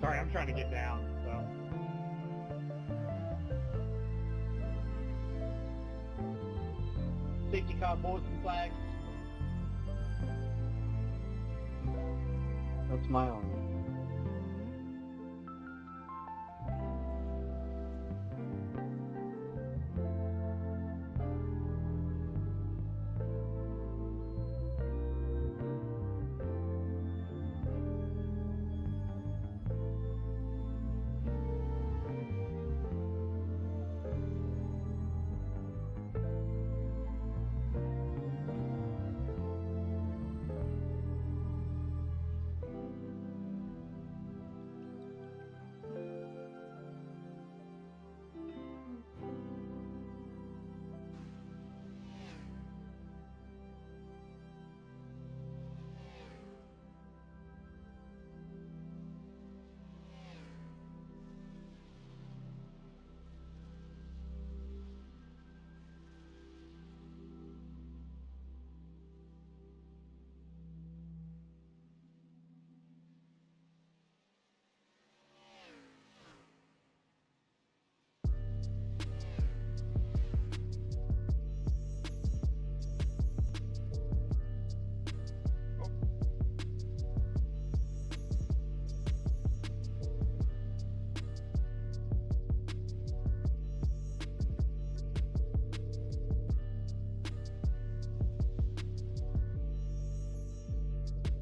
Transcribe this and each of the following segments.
Sorry, I'm trying to get down, so. Safety car, boards and flags. That's my arm.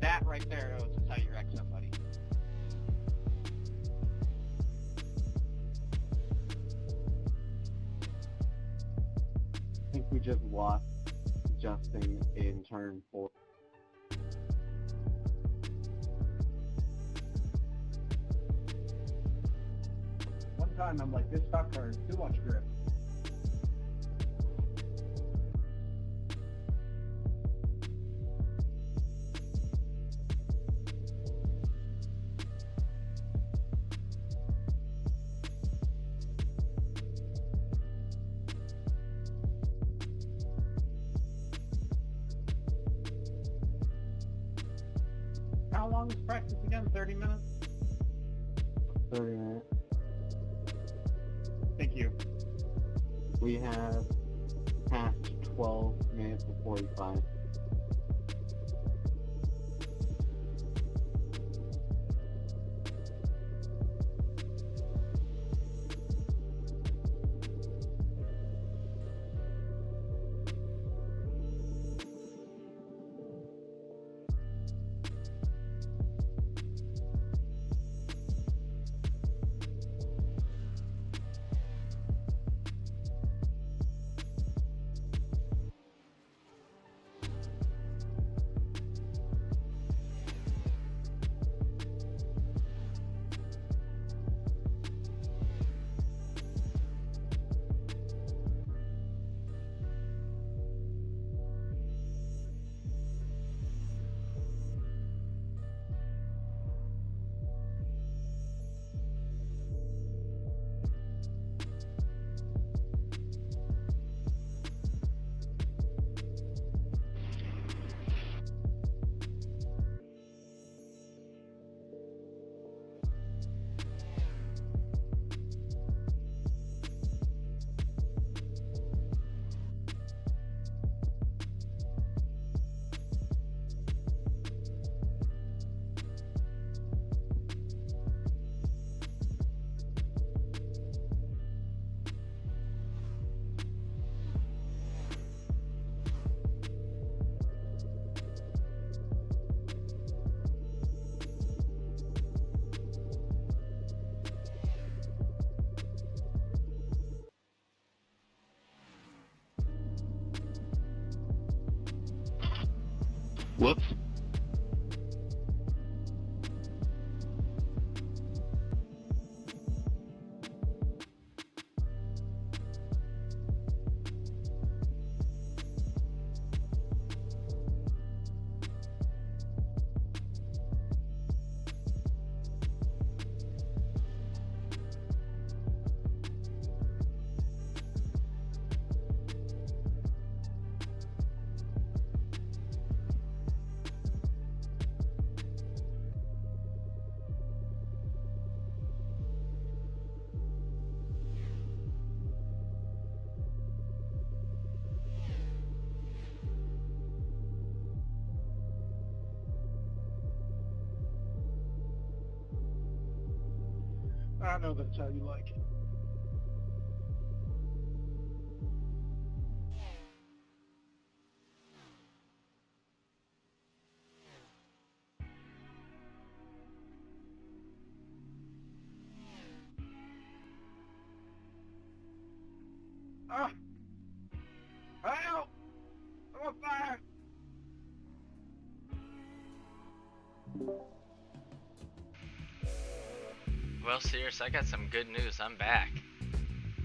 That right there is how you wreck somebody. I think we just lost Justin in turn 4. One time I'm like, this stock car is too much grip. How long is practice again? 30 minutes? 30 minutes. Thank you. We have past 12 minutes and 45. Whoops. I know that's how you like it. Ah! Help! I'm on fire! Well, Sears, I got some good news. I'm back.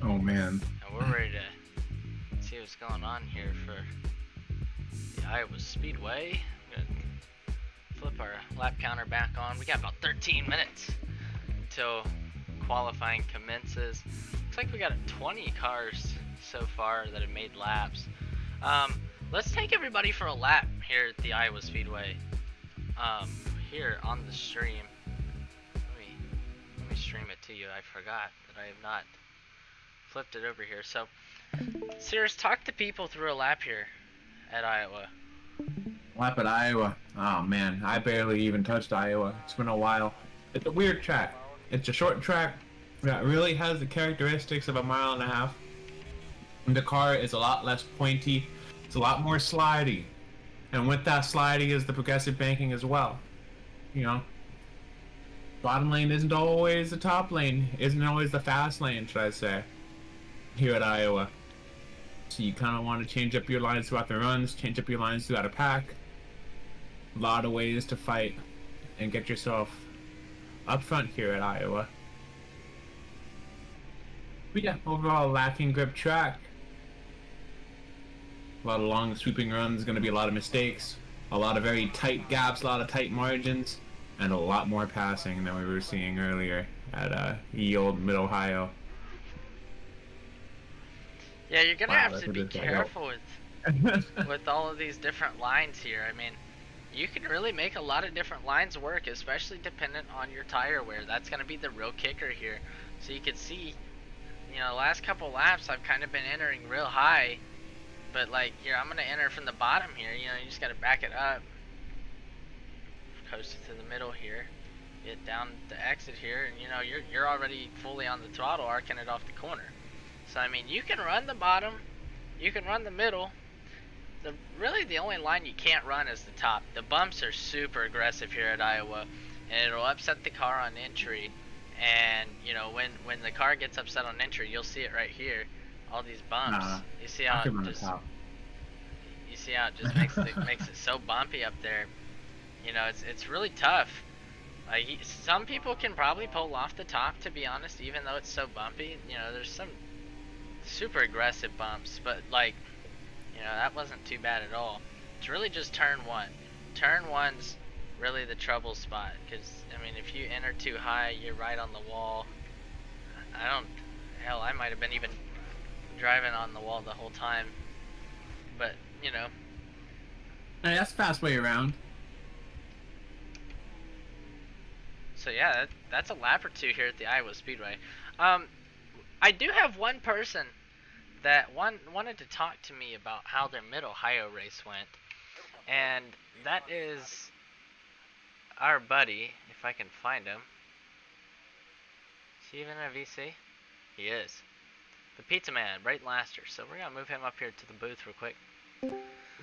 Oh man. And we're ready to see what's going on here for the Iowa Speedway. I'm gonna flip our lap counter back on. We got about 13 minutes until qualifying commences. Looks like we got 20 cars so far that have made laps. Let's take everybody for a lap here at the Iowa Speedway. Here on the stream. Let me stream it to you. I forgot that I have not flipped it over here. So, Sears, talk to people through a lap here at Iowa. Lap at Iowa. Oh man, I barely even touched Iowa. It's been a while. It's a weird track. It's a short track that really has the characteristics of a mile and a half. And the car is a lot less pointy. It's a lot more slidey. And with that slidey is the progressive banking as well. You know? Bottom lane isn't always the top lane. Isn't always the fast lane, should I say. Here at Iowa. So you kind of want to change up your lines throughout the runs, change up your lines throughout a pack. A lot of ways to fight and get yourself up front here at Iowa. But yeah, overall lacking grip track. A lot of long sweeping runs, going to be a lot of mistakes. A lot of very tight gaps, a lot of tight margins. And a lot more passing than we were seeing earlier at ye old Mid-Ohio. Yeah, you're gonna Wow, have to that's a be good careful with all of these different lines here. I mean, you can really make a lot of different lines work, especially dependent on your tire wear. That's gonna be the real kicker here. So you can see, you know, the last couple laps I've kind of been entering real high, but like here I'm gonna enter from the bottom here. You know, you just gotta back it up, coast it to the middle here, get down the exit here, and you know you're already fully on the throttle, arcing it off the corner. So I mean, you can run the bottom, you can run the middle. Really the only line you can't run is the top. The bumps are super aggressive here at Iowa, and it'll upset the car on entry. And you know, when the car gets upset on entry, you'll see it right here, all these bumps. You see how it just, you see how it just makes it so bumpy up there. You know, it's really tough. Like some people can probably pull off the top, to be honest, even though it's so bumpy. You know, there's some super aggressive bumps, but like, you know, that wasn't too bad at all. It's really just turn one. Turn one's really the trouble spot, because I mean, if you enter too high, you're right on the wall. I might have been even driving on the wall the whole time. But you know, Hey, that's a fast way around. so yeah, that's a lap or two here at the Iowa Speedway. I do have one person that wanted to talk to me about how their Mid-Ohio race went, and that is our buddy, if I can find him. Is he even a VC? He is. The Pizza Man, Brayton Laster. So we're gonna move him up here to the booth real quick.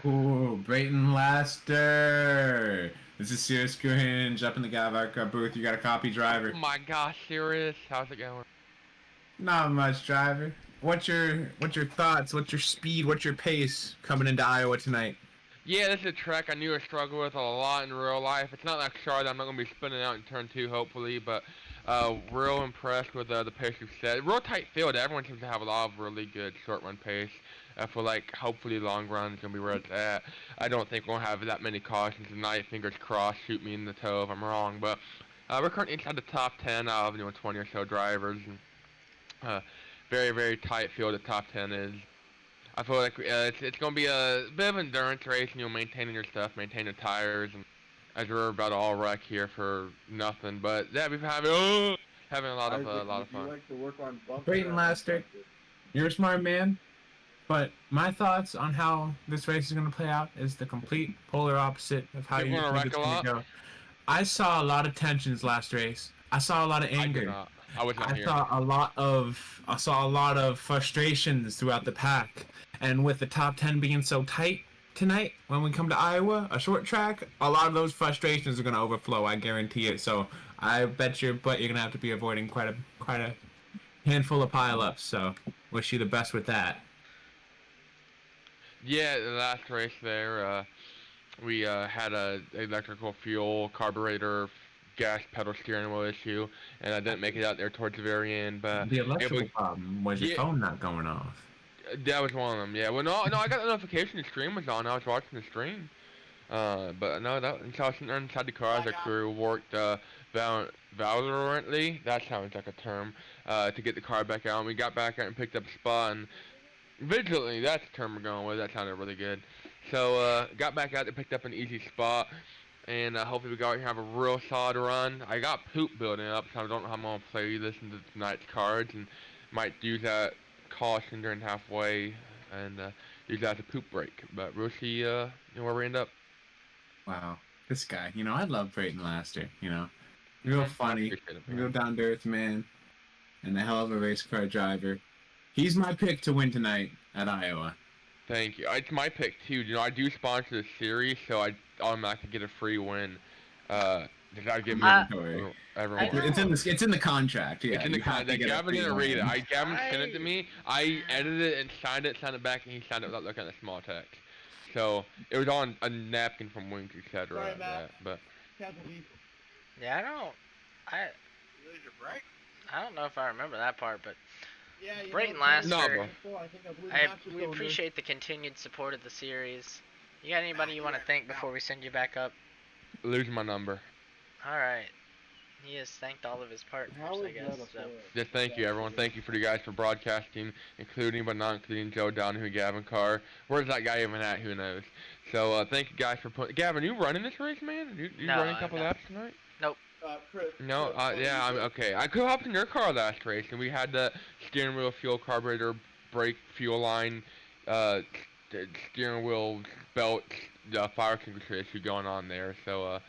Ooh, Brayton Laster. This is Sirius Hinge up in the GAVARCA booth. You got a copy, driver? Oh my gosh, Sirius, how's it going? Not much, driver. What's your thoughts? What's your speed? What's your pace coming into Iowa tonight? Yeah, this is a track I knew I struggled with a lot in real life. It's not like Charlotte, I'm not going to be spinning out in turn 2, hopefully, but real impressed with the pace we've set. Real tight field. Everyone seems to have a lot of really good short run pace. For like, hopefully long run is going to be where it's at. I don't think we'll have that many cautions tonight. Fingers crossed, shoot me in the toe if I'm wrong, but we're currently inside the top 10 of 20 or so drivers. And, very, very tight field the top 10 is. I feel like it's going to be a bit of an endurance race, maintaining your stuff, maintaining your tires, and as we're about to all wreck here for nothing. But yeah, we've having a lot of fun. Like to work on bumps Brayton Laster, you're a smart man, but my thoughts on how this race is going to play out is the complete polar opposite of how you think it's going to go. I saw a lot of tensions last race. I saw a lot of anger. I was not I here. saw a lot of frustrations throughout the pack, and with the top 10 being so tight tonight, when we come to Iowa, a short track, a lot of those frustrations are gonna overflow. I guarantee it. So I bet you're gonna have to be avoiding quite a handful of pileups. So wish you the best with that. Yeah, the last race there, we had a electrical fuel carburetor gas pedal steering wheel issue, and I didn't make it out there towards the very end. But The electrical problem was your yeah, phone not going off. that was one of them. Yeah. Well, no, I got the notification the stream was on. I was watching the stream. But no, that until I was sitting there inside the car as a crew worked valorantly. That sounds like a term. To get the car back out, and we got back out and picked up a spot. And vigilantly, that's the term we're going with. That sounded really good. So got back out there, picked up an easy spot, and hopefully we go out here and have a real solid run. I got poop building up, so I don't know how I'm gonna play this into tonight's cards, and might use that caution during halfway and use that as a poop break. But we'll see where we end up. Wow, this guy. I love Brayton Laster. Real I funny, appreciate it, man. real down to earth man, and a hell of a race car driver. He's my pick to win tonight at Iowa. Thank you. It's my pick too. I do sponsor the series, so I automatically get a free win. Does that give me everyone? It's in the contract. Yeah, It's in the you have to contract. get a Gavin free didn't read win. it. Gavin sent it to me. I edited it and signed it back, and he signed it without looking at the small text. So it was on a napkin from Wings, etc. Sorry, Matt. But Yeah, You lose your brake? I don't know if I remember that part, but Yeah, you Brayton know, Laster, No, bro. I think I blew the I, master we cylinder. appreciate the continued support of the series. You got anybody you want to thank before we send you back up? losing my number. All right. He has thanked all of his partners, How I is guess. that a So. fail? Just thank you, everyone. Thank you for you guys for broadcasting, including but not including Joe Donahue, Gavin Carr. Where's that guy even at? Who knows? So thank you guys for putting. Gavin, you running this race, man? You No, running a couple I'm laps tonight? Chris, No, Chris, yeah, I'm okay. I could hop in your car last race, and we had the steering wheel, fuel, carburetor, brake, fuel line, steering wheel, belt, fire extinguisher issue going on there. So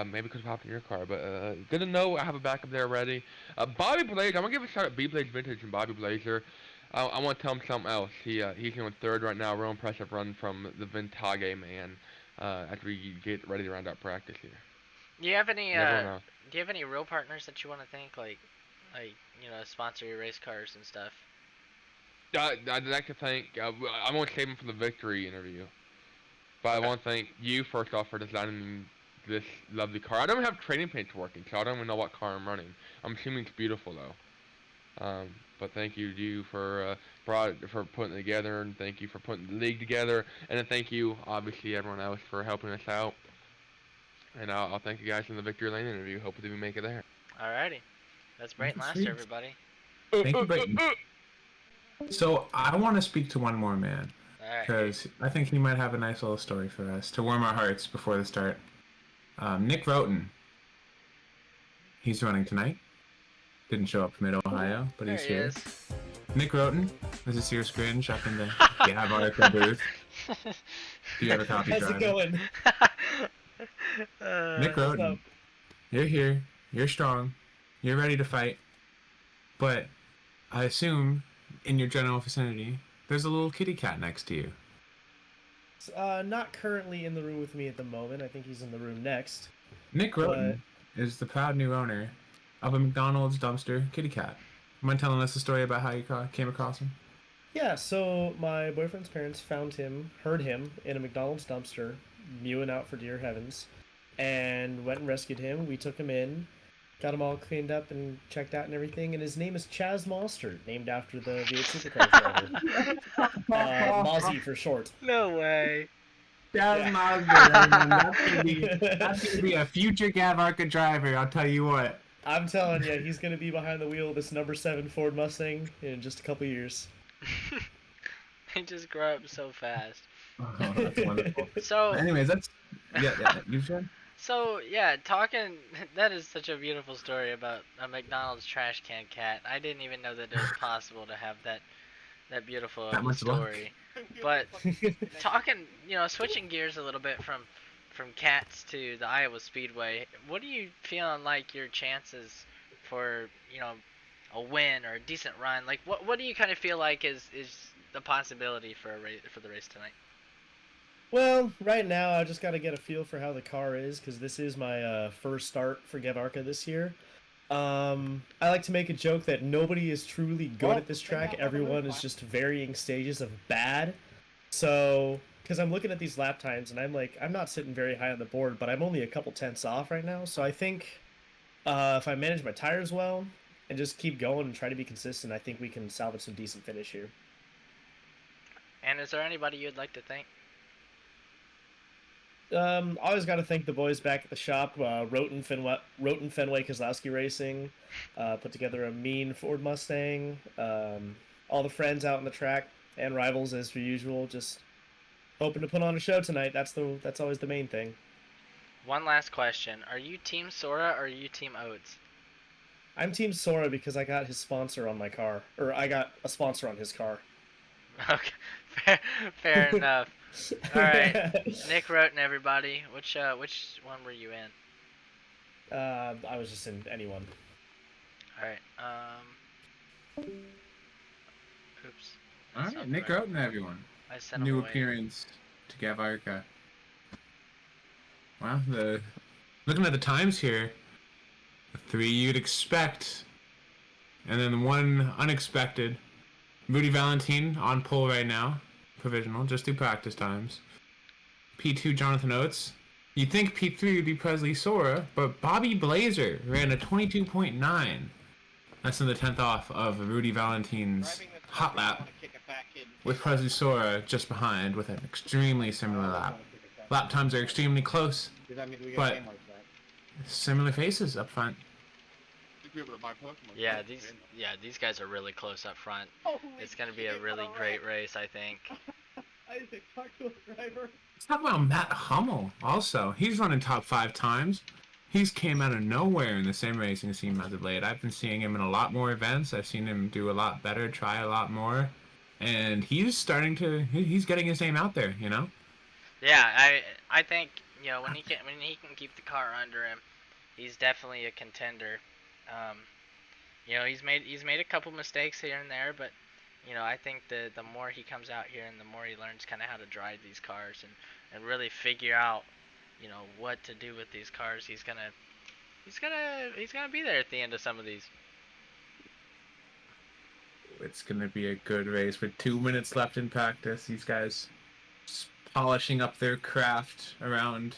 maybe could hop in your car, but good to know I have a backup there ready. Bobby Blazer, I'm gonna give a shout out B Blaze Vintage and Bobby Blazer. I want to tell him something else. He's in third right now. Real impressive run from the Vintage man. After we get ready to round out practice here. Do you have any Never know. Do you have any real partners that you want to thank, like sponsor your race cars and stuff? I'd like to thank. I won't save him for the victory interview, but I want to thank you first off for designing this lovely car. I don't have training paints working, so I don't even know what car I'm running. I'm assuming it's beautiful though. But thank you for putting it together, and thank you for putting the league together, and then thank you obviously everyone else for helping us out. And I'll thank you guys in the Victory Lane interview. Hopefully we make it there. Alrighty. That's Brayton Sweet. Laster, everybody. Thank you, Brayton. So I want to speak to one more man, Alright. because I think he might have a nice little story for us to warm our hearts before the start. Nick Roten. He's running tonight. Didn't show up from Mid-Ohio, but he's There he here. is. Nick Roten, this is your screen up in the GAVARCA booth. Do you have a copy How's driver? it going? Nick Roten, you're here, you're strong, you're ready to fight, but I assume in your general vicinity, there's a little kitty cat next to you. Not currently in the room with me at the moment. I think he's in the room next. Nick Roten is the proud new owner of a McDonald's dumpster kitty cat. Mind telling us the story about how you came across him? Yeah, so my boyfriend's parents heard him in a McDonald's dumpster, mewing out for dear heavens, and went and rescued him. We took him in, got him all cleaned up and checked out and everything, and his name is Chaz Mostert, named after the V8 Supercars driver. Mozzie for short. No way. That's gonna be a future GAVARCA driver, I'll tell you what. I'm telling you, he's going to be behind the wheel of this number 7 Ford Mustang in just a couple years. They just grow up so fast. Oh, that's wonderful. So, Anyways, yeah, you said? so yeah, that is such a beautiful story about a McDonald's trash can cat. I didn't even know that it was possible to have that beautiful of That a much luck. story. But switching gears a little bit from cats to the Iowa Speedway, what are you feeling like your chances for a win or a decent run? Like what do you kind of feel like is the possibility for the race tonight? Well, right now I just got to get a feel for how the car is because this is my first start for GAVARCA this year. I like to make a joke that nobody is truly good at this track. Everyone is just varying stages of bad. So, because I'm looking at these lap times and I'm like, I'm not sitting very high on the board, but I'm only a couple tenths off right now. So I think if I manage my tires well and just keep going and try to be consistent, I think we can salvage some decent finish here. And is there anybody you'd like to thank? Always got to thank the boys back at the shop, Roten Fenway Kozlowski Racing, put together a mean Ford Mustang. All the friends out on the track and rivals as per usual. Just hoping to put on a show tonight. That's always the main thing. One last question: are you Team Sora or are you Team Oates? I'm Team Sora because I got his sponsor on my car, or I got a sponsor on his car. Okay, fair enough. All right, Nick Roten, everybody. Which one were you in? I was just in anyone. All right. Oops. All right, Nick Roten, everyone. I sent New him away. appearance to GAVARCA. Wow, looking at the times here, the 3 you'd expect, and then the 1 unexpected. Rudy Valentine on pole right now, provisional, just through practice times. P2 Jonathan Oates. You'd think P3 would be Presley Sora, but Bobby Blazer ran a 22.9. Less than the 10th off of Rudy Valentine's hot lap, with Presley Sora just behind with an extremely similar lap. Lap times are extremely close, but similar faces up front. Yeah, these guys are really close up front. It's gonna be a really great race, I think. Isaac, talk to a driver. Let's talk about Matt Hummel also. He's running top 5 times. He's came out of nowhere in the sim racing scene as of late. I've been seeing him in a lot more events. I've seen him do a lot better, try a lot more. And he's getting his name out there, you know? Yeah, I think, when he can keep the car under him, he's definitely a contender. He's made a couple mistakes here and there, but I think the more he comes out here and the more he learns kind of how to drive these cars and really figure out what to do with these cars, he's gonna be there at the end of some of these. It's gonna be a good race with 2 minutes left in practice. These guys just polishing up their craft around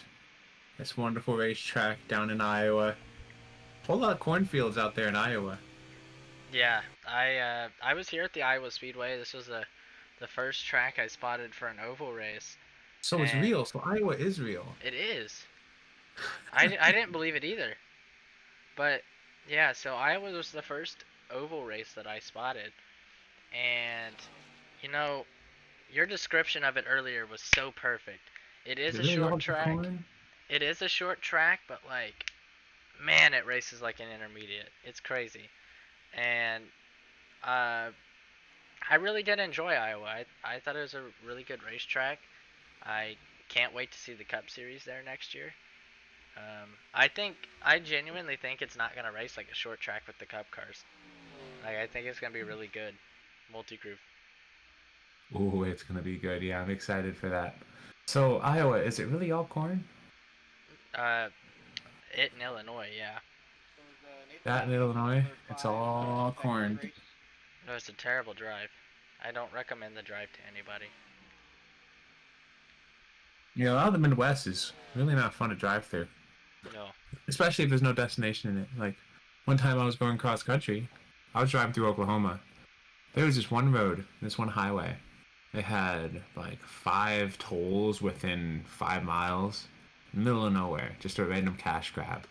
this wonderful racetrack down in Iowa. A whole lot of cornfields out there in Iowa. Yeah, I was here at the Iowa Speedway. This was the first track I spotted for an oval race. So it's real. So Iowa is real. It is. I didn't believe it either. But yeah, so Iowa was the first oval race that I spotted. And your description of it earlier was so perfect. It is a short track. It is a short track, but like, man, it races like an intermediate. It's crazy. And I really did enjoy Iowa. I thought it was a really good racetrack. I can't wait to see the Cup Series there next year. I genuinely think it's not going to race like a short track with the Cup cars. Like, I think it's going to be really good. Multi-groove. Ooh, it's going to be good. Yeah, I'm excited for that. So, Iowa, is it really all corn? It in Illinois, yeah. That in Illinois, it's all corn. No, it's a terrible drive. I don't recommend the drive to anybody. A lot of the Midwest is really not fun to drive through. No. Especially if there's no destination in it. Like, one time I was going cross country, I was driving through Oklahoma. There was this one road, this one highway. They had like 5 tolls within 5 miles. Middle of nowhere, just a random cash grab.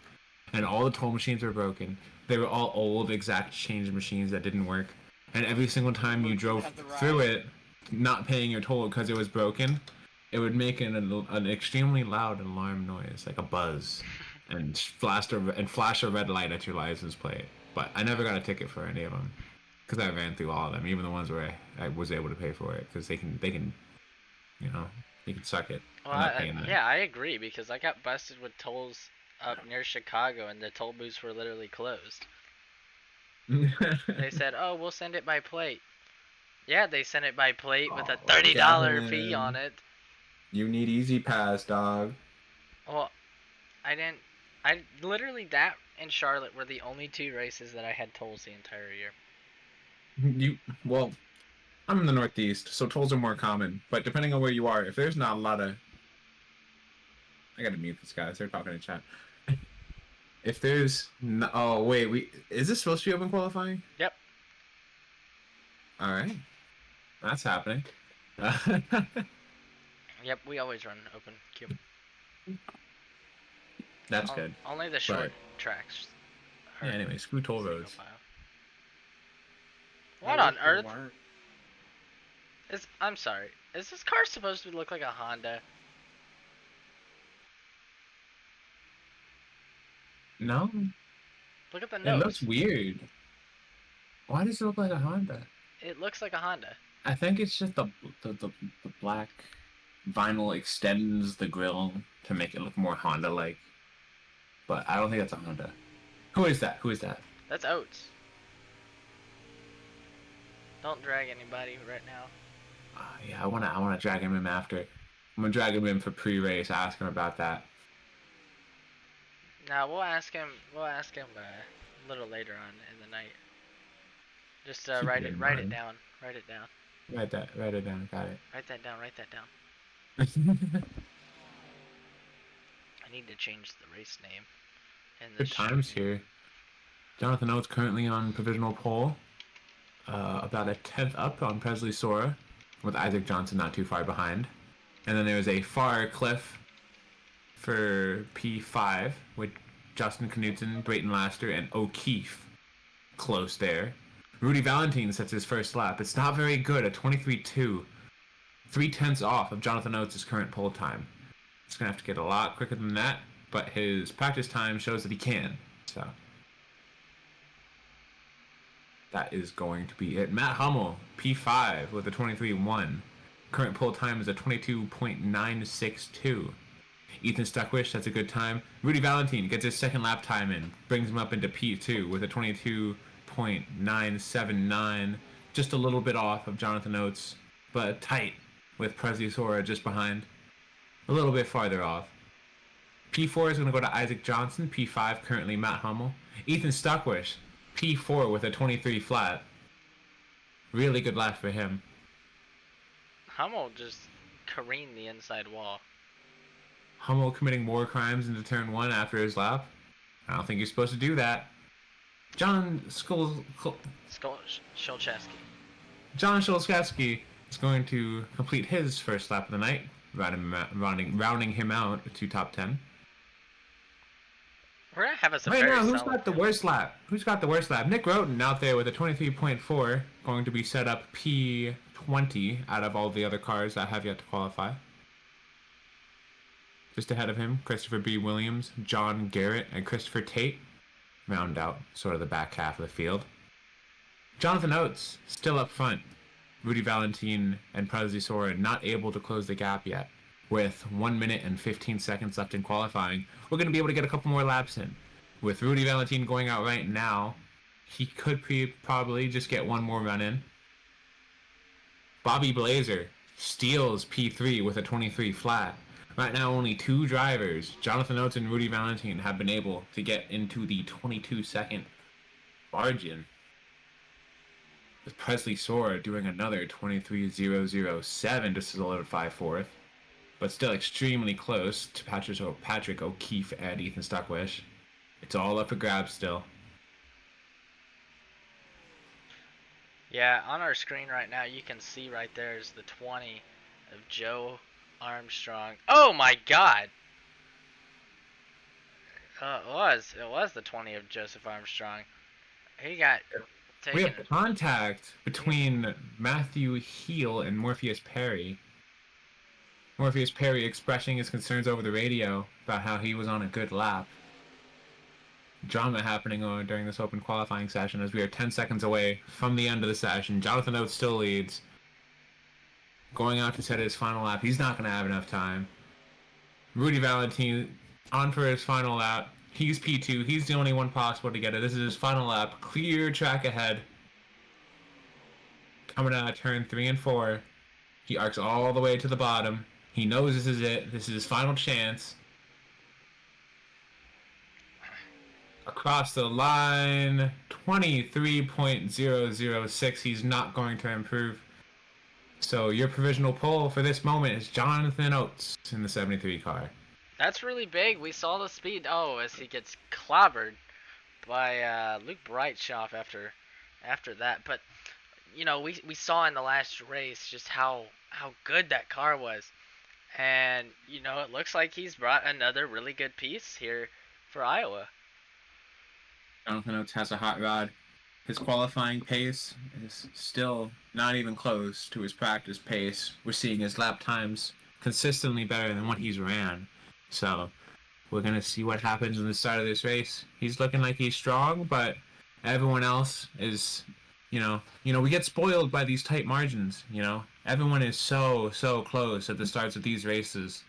And all the toll machines were broken. They were all old exact change machines that didn't work. And every single time you drove through it, not paying your toll because it was broken, it would make an extremely loud alarm noise, like a buzz, and flash a red light at your license plate. But I never got a ticket for any of them because I ran through all of them, even the ones where I was able to pay for it, because they can suck it. Well, I agree, because I got busted with tolls up near Chicago, and the toll booths were literally closed. They said, "Oh, we'll send it by plate." Yeah, they sent it by plate with a Oh, $30 fee on Gavin. it. You need Easy Pass, dog. Well, I didn't. I literally that and Charlotte were the only 2 races that I had tolls the entire year. Well, I'm in the Northeast, so tolls are more common. But depending on where you are, if there's not a lot of, I gotta mute these guys. They're talking in chat. If there's no, oh wait, is this supposed to be open qualifying? Yep. All right, that's happening. Yep, we always run open queue. That's good. Only the short tracks. Yeah, anyway, screw toll roads. File. What on earth? Weren't. I'm sorry. Is this car supposed to look like a Honda? No, Look at the it nose. looks weird. Why does it look like a Honda? It looks like a Honda. I think it's just the black vinyl extends the grille to make it look more Honda-like. But I don't think that's a Honda. Who is that? Who is that? That's Oats. Don't drag anybody right now. Yeah, I wanna drag him in after. I'm gonna drag him in for pre-race. Ask him about that. Now we'll ask him. We'll ask him a little later on in the night. Just write it down. Write it down. Write it down. Got it. Write that down. Write that down. I need to change the race name. Good times here. Jonathan Oates currently on provisional pole. About a 10th up on Presley Sora, with Isaac Johnson not too far behind. And then there's a far cliff for P5 with Justin Knudsen, Brayton Laster, and O'Keefe close there. Rudy Valentine sets his first lap. It's not very good, a 23.2. 3/10 off of Jonathan Oates' current pole time. He's going to have to get a lot quicker than that, but his practice time shows that he can. So that is going to be it. Matt Hummel, P5 with a 23.1. Current pole time is a 22.962. Ethan Stuckwish, that's a good time. Rudy Valentine gets his second lap time in, brings him up into P2 with a 22.979. Just a little bit off of Jonathan Oates, but tight with Presley Sora just behind. A little bit farther off. P4 is going to go to Isaac Johnson. P5 currently Matt Hummel. Ethan Stuckwish, P4 with a 23 flat. Really good lap for him. Hummel just careened the inside wall. Hummel committing war crimes into turn 1 after his lap. I don't think you're supposed to do that. John Shulczewski. John Shulczewski is going to complete his first lap of the night, rounding him out to top 10. We're gonna have us a Right very now, who's solid got the worst lap? Who's got the worst lap? Nick Roten out there with a 23.4, going to be set up P20 out of all the other cars that have yet to qualify. Just ahead of him, Christopher B. Williams, John Garrett, and Christopher Tate round out sort of the back half of the field. Jonathan Oates still up front. Rudy Valentine and Presley Sora not able to close the gap yet. With 1 minute and 15 seconds left in qualifying, we're going to be able to get a couple more laps in. With Rudy Valentine going out right now, he could probably just get one more run in. Bobby Blazer steals P3 with a 23 flat. Right now, only 2 drivers, Jonathan Oates and Rudy Valentine, have been able to get into the 22-second margin. With Presley Sora doing another 23.007 to solidify 4th. But still extremely close to Patrick O'Keefe and Ethan Stuckwish. It's all up for grabs still. Yeah, on our screen right now, you can see right there is the 20 of Joe Armstrong. Oh my God! It was the 20 of Joseph Armstrong. He got taken. We have contact between Matthew Heel and Morpheus Perry. Morpheus Perry expressing his concerns over the radio about how he was on a good lap. Drama happening during this open qualifying session as we are 10 seconds away from the end of the session. Jonathan Oates still leads. Going out to set his final lap. He's not going to have enough time. Rudy Valentine on for his final lap. He's P2. He's the only one possible to get it. This is his final lap. Clear track ahead. Coming out of turn 3 and 4. He arcs all the way to the bottom. He knows this is it. This is his final chance. Across the line, 23.006. He's not going to improve. So your provisional poll for this moment is Jonathan Oates in the 73 car. That's really big. We saw the speed. Oh, as he gets clobbered by Luke Brightshoff after that. But you know, we saw in the last race just how good that car was, and you know, it looks like he's brought another really good piece here for Iowa. Jonathan Oates has a hot rod. His qualifying pace is still not even close to his practice pace. We're seeing his lap times consistently better than what he's ran. So we're going to see what happens in the start of this race. He's looking like he's strong, but everyone else is, you know, we get spoiled by these tight margins, you know. Everyone is so close at the starts of these races.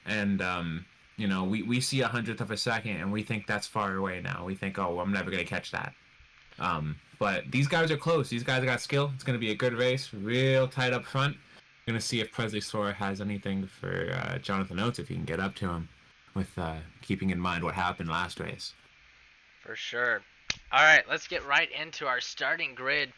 And, you know, we see 100th of a second and we think that's far away now. We think, oh, well, I'm never going to catch that. But these guys are close. These guys got skill. It's going to be a good race, real tight up front. Going to see if Presley Sora has anything for Jonathan Oates, if he can get up to him, with keeping in mind what happened last race. For sure. All right, let's get right into our starting grid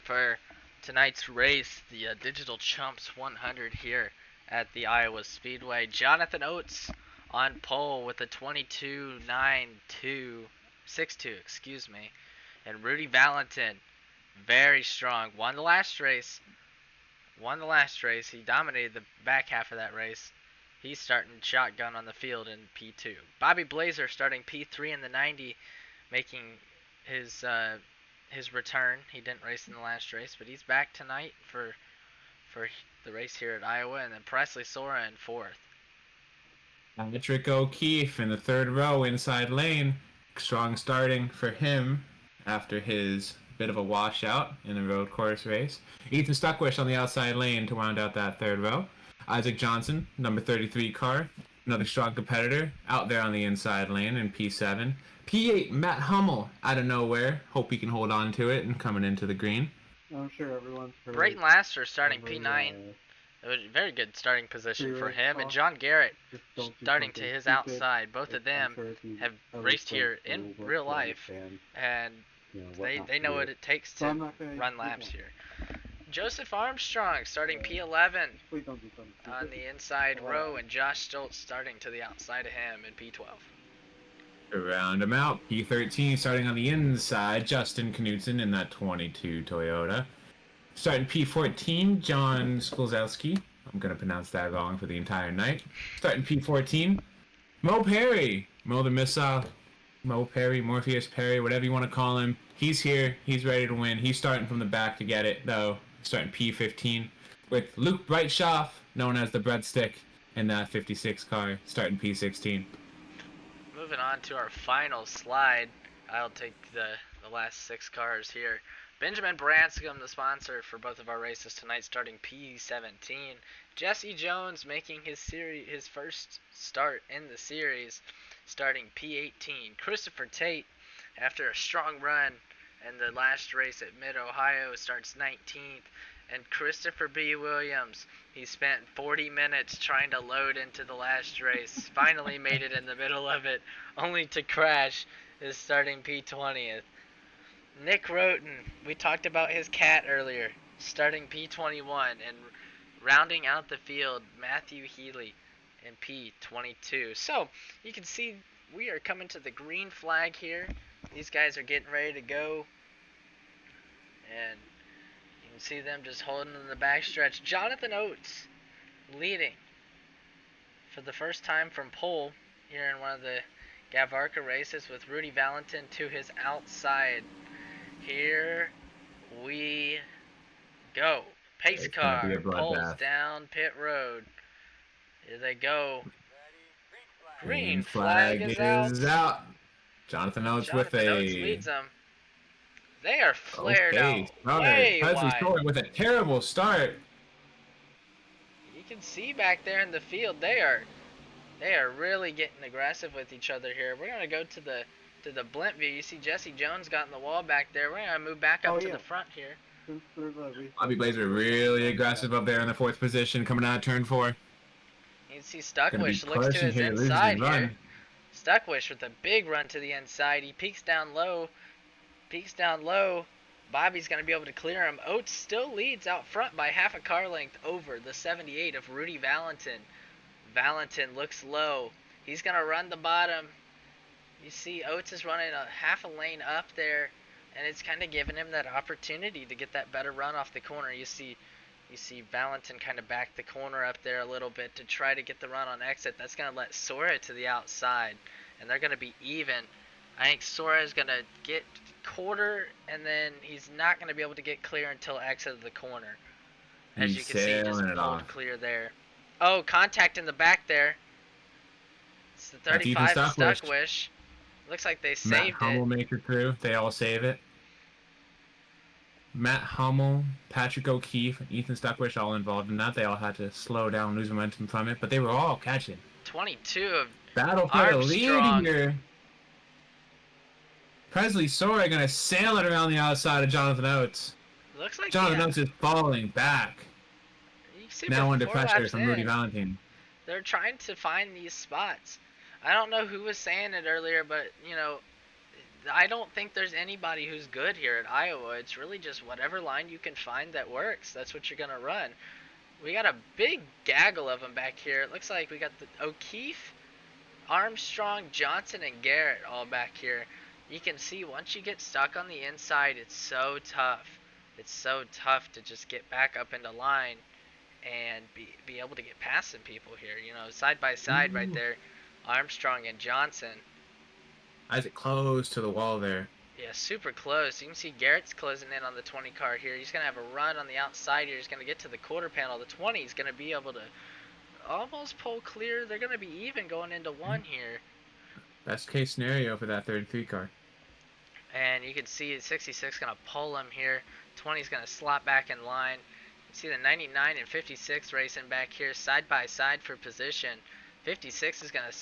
for tonight's race, the Digital Chumps 100 here at the Iowa Speedway. Jonathan Oates on pole with a 22.9262, excuse me. And Rudy Valentin, very strong. Won the last race. He dominated the back half of that race. He's starting shotgun on the field in P2. Bobby Blazer starting P3 in the 90, making his return. He didn't race in the last race, but he's back tonight for the race here at Iowa. And then Presley Sora in 4th. Patrick O'Keefe in the 3rd row inside lane. Strong starting for him after his bit of a washout in the road course race. Ethan Stuckwish on the outside lane to round out that 3rd row. Isaac Johnson, number 33 car, another strong competitor, out there on the inside lane in P7. P8, Matt Hummel, out of nowhere. Hope he can hold on to it and coming into the green. I'm sure everyone's heard. Brayton Laster starting P9. A very good starting position for him. And John Garrett starting to his outside. Both of them have raced here in real life. And they know what it takes to run laps here. Joseph Armstrong starting P11 on the inside row, and Josh Stoltz starting to the outside of him in P12. To round him out, P13 starting on the inside, Justin Knudsen in that 22 Toyota. Starting P14, John Skolzowski. I'm going to pronounce that wrong for the entire night. Starting P14, Mo Perry. Mo the Missile. Mo Perry, Morpheus Perry, whatever you want to call him. He's here. He's ready to win. He's starting from the back to get it, though. Starting P15 with Luke Brightshoff, known as the Breadstick, in that 56 car, starting P16. Moving on to our final slide. I'll take the last 6 cars here. Benjamin Branscombe, the sponsor for both of our races tonight, starting P17. Jesse Jones making his first start in the series, starting P18. Christopher Tate, after a strong run in the last race at Mid-Ohio, starts 19th. And Christopher B. Williams, he spent 40 minutes trying to load into the last race. Finally made it in the middle of it, only to crash, is starting P20th. Nick Roten, we talked about his cat earlier, starting P21. And rounding out the field, Matthew Healy in P22. So, you can see we are coming to the green flag here. These guys are getting ready to go. And you can see them just holding in the backstretch. Jonathan Oates leading for the first time from pole here in one of the GAVARCA races, with Rudy Valentin to his outside. Here we go. Pace car pulls down pit road. Here they go. Green flag is out. Jonathan Oates Jonathan with Oates leads them. They are flared out. Way Presley Sora with a terrible start. You can see back there in the field, they are They are really getting aggressive with each other here. We're gonna go to the blimp view. You see Jesse Jones got in the wall back there. We're gonna move back up to the front here. Since there's a Bobby Blazer really aggressive up there in the 4th position, coming out of turn 4. You see Gonna be Stuckwish looks to pushing his here, losing inside his here. run. Stuckwish with a big run to the inside. He peeks down low. Bobby's going to be able to clear him. Oates still leads out front by half a car length over the 78 of Rudy Valentin. Valentin looks low. He's going to run the bottom. You see Oates is running a half a lane up there, and it's kind of giving him that opportunity to get that better run off the corner. You see Valentin kind of back the corner up there a little bit to try to get the run on exit. That's going to let Sora to the outside, and they're going to be even. I think Sora is going to get quarter, and then he's not going to be able to get clear until exit of the corner. As He's you can see, he just sailing it pulled off. clear there. Oh, contact in the back there. It's the That's Ethan 35 of Stuckwish. Stuckwish. Looks like they Matt saved it. Hummel make it through. They all save it. Matt Hummel, Patrick O'Keefe, and Ethan Stuckwish all involved in that. They all had to slow down, lose momentum from it, but they were all catching. 22 of Battle for the lead Armstrong. here. Presley Sora gonna sail it around the outside of Jonathan Oates. Looks like Jonathan Oates is falling back. You see Now under before pressure laps from Rudy in, Valentin. They're trying to find these spots. I don't know who was saying it earlier, but you know, I don't think there's anybody who's good here at Iowa. It's really just whatever line you can find that works. That's what you're gonna run. We got a big gaggle of them back here. It looks like we got the O'Keefe, Armstrong, Johnson, and Garrett all back here. You can see once you get stuck on the inside, it's so tough. It's so tough to just get back up into line and be able to get past some people here. You know, side by side right there, Armstrong and Johnson. Isaac close to the wall there. Yeah, super close. You can see Garrett's closing in on the 20 car here. He's going to have a run on the outside here. He's going to get to the quarter panel. The 20 is going to be able to almost pull clear. They're going to be even going into one here. Best case scenario for that 33 car. And you can see 66 going to pull him here. 20 is going to slot back in line. You see the 99 and 56 racing back here side by side for position. 56 is going to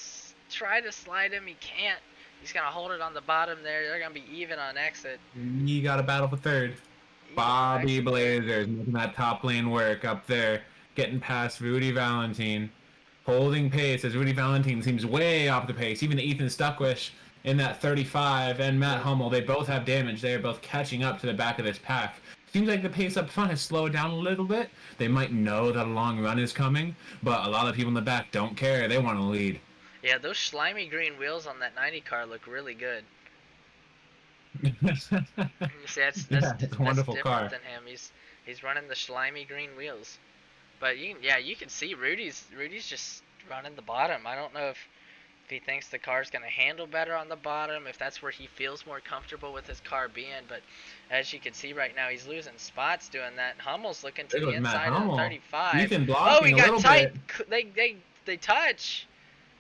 try to slide him. He can't. He's going to hold it on the bottom there. They're going to be even on exit. You got a battle for third. Bobby Blazers making that top lane work up there. Getting past Rudy Valentin. Holding pace as Rudy Valentin seems way off the pace. Even Ethan Stuckwish in that 35 and Matt Hummel, they both have damage. They are both catching up to the back of this pack. Seems like the pace up front has slowed down a little bit. They might know that a long run is coming, but a lot of people in the back don't care. They want to lead. Yeah, those slimy green wheels on that 90 car look really good. You see, that's it's a wonderful different car. than him. He's running the slimy green wheels. But you can see Rudy's just running the bottom. I don't know if he thinks the car's going to handle better on the bottom, if that's where he feels more comfortable with his car being. But as you can see right now, he's losing spots doing that. Hummel's looking to There the goes Matt inside of the Hummel. 35. Ethan Oh, blocking he a got little tight. bit. They touch.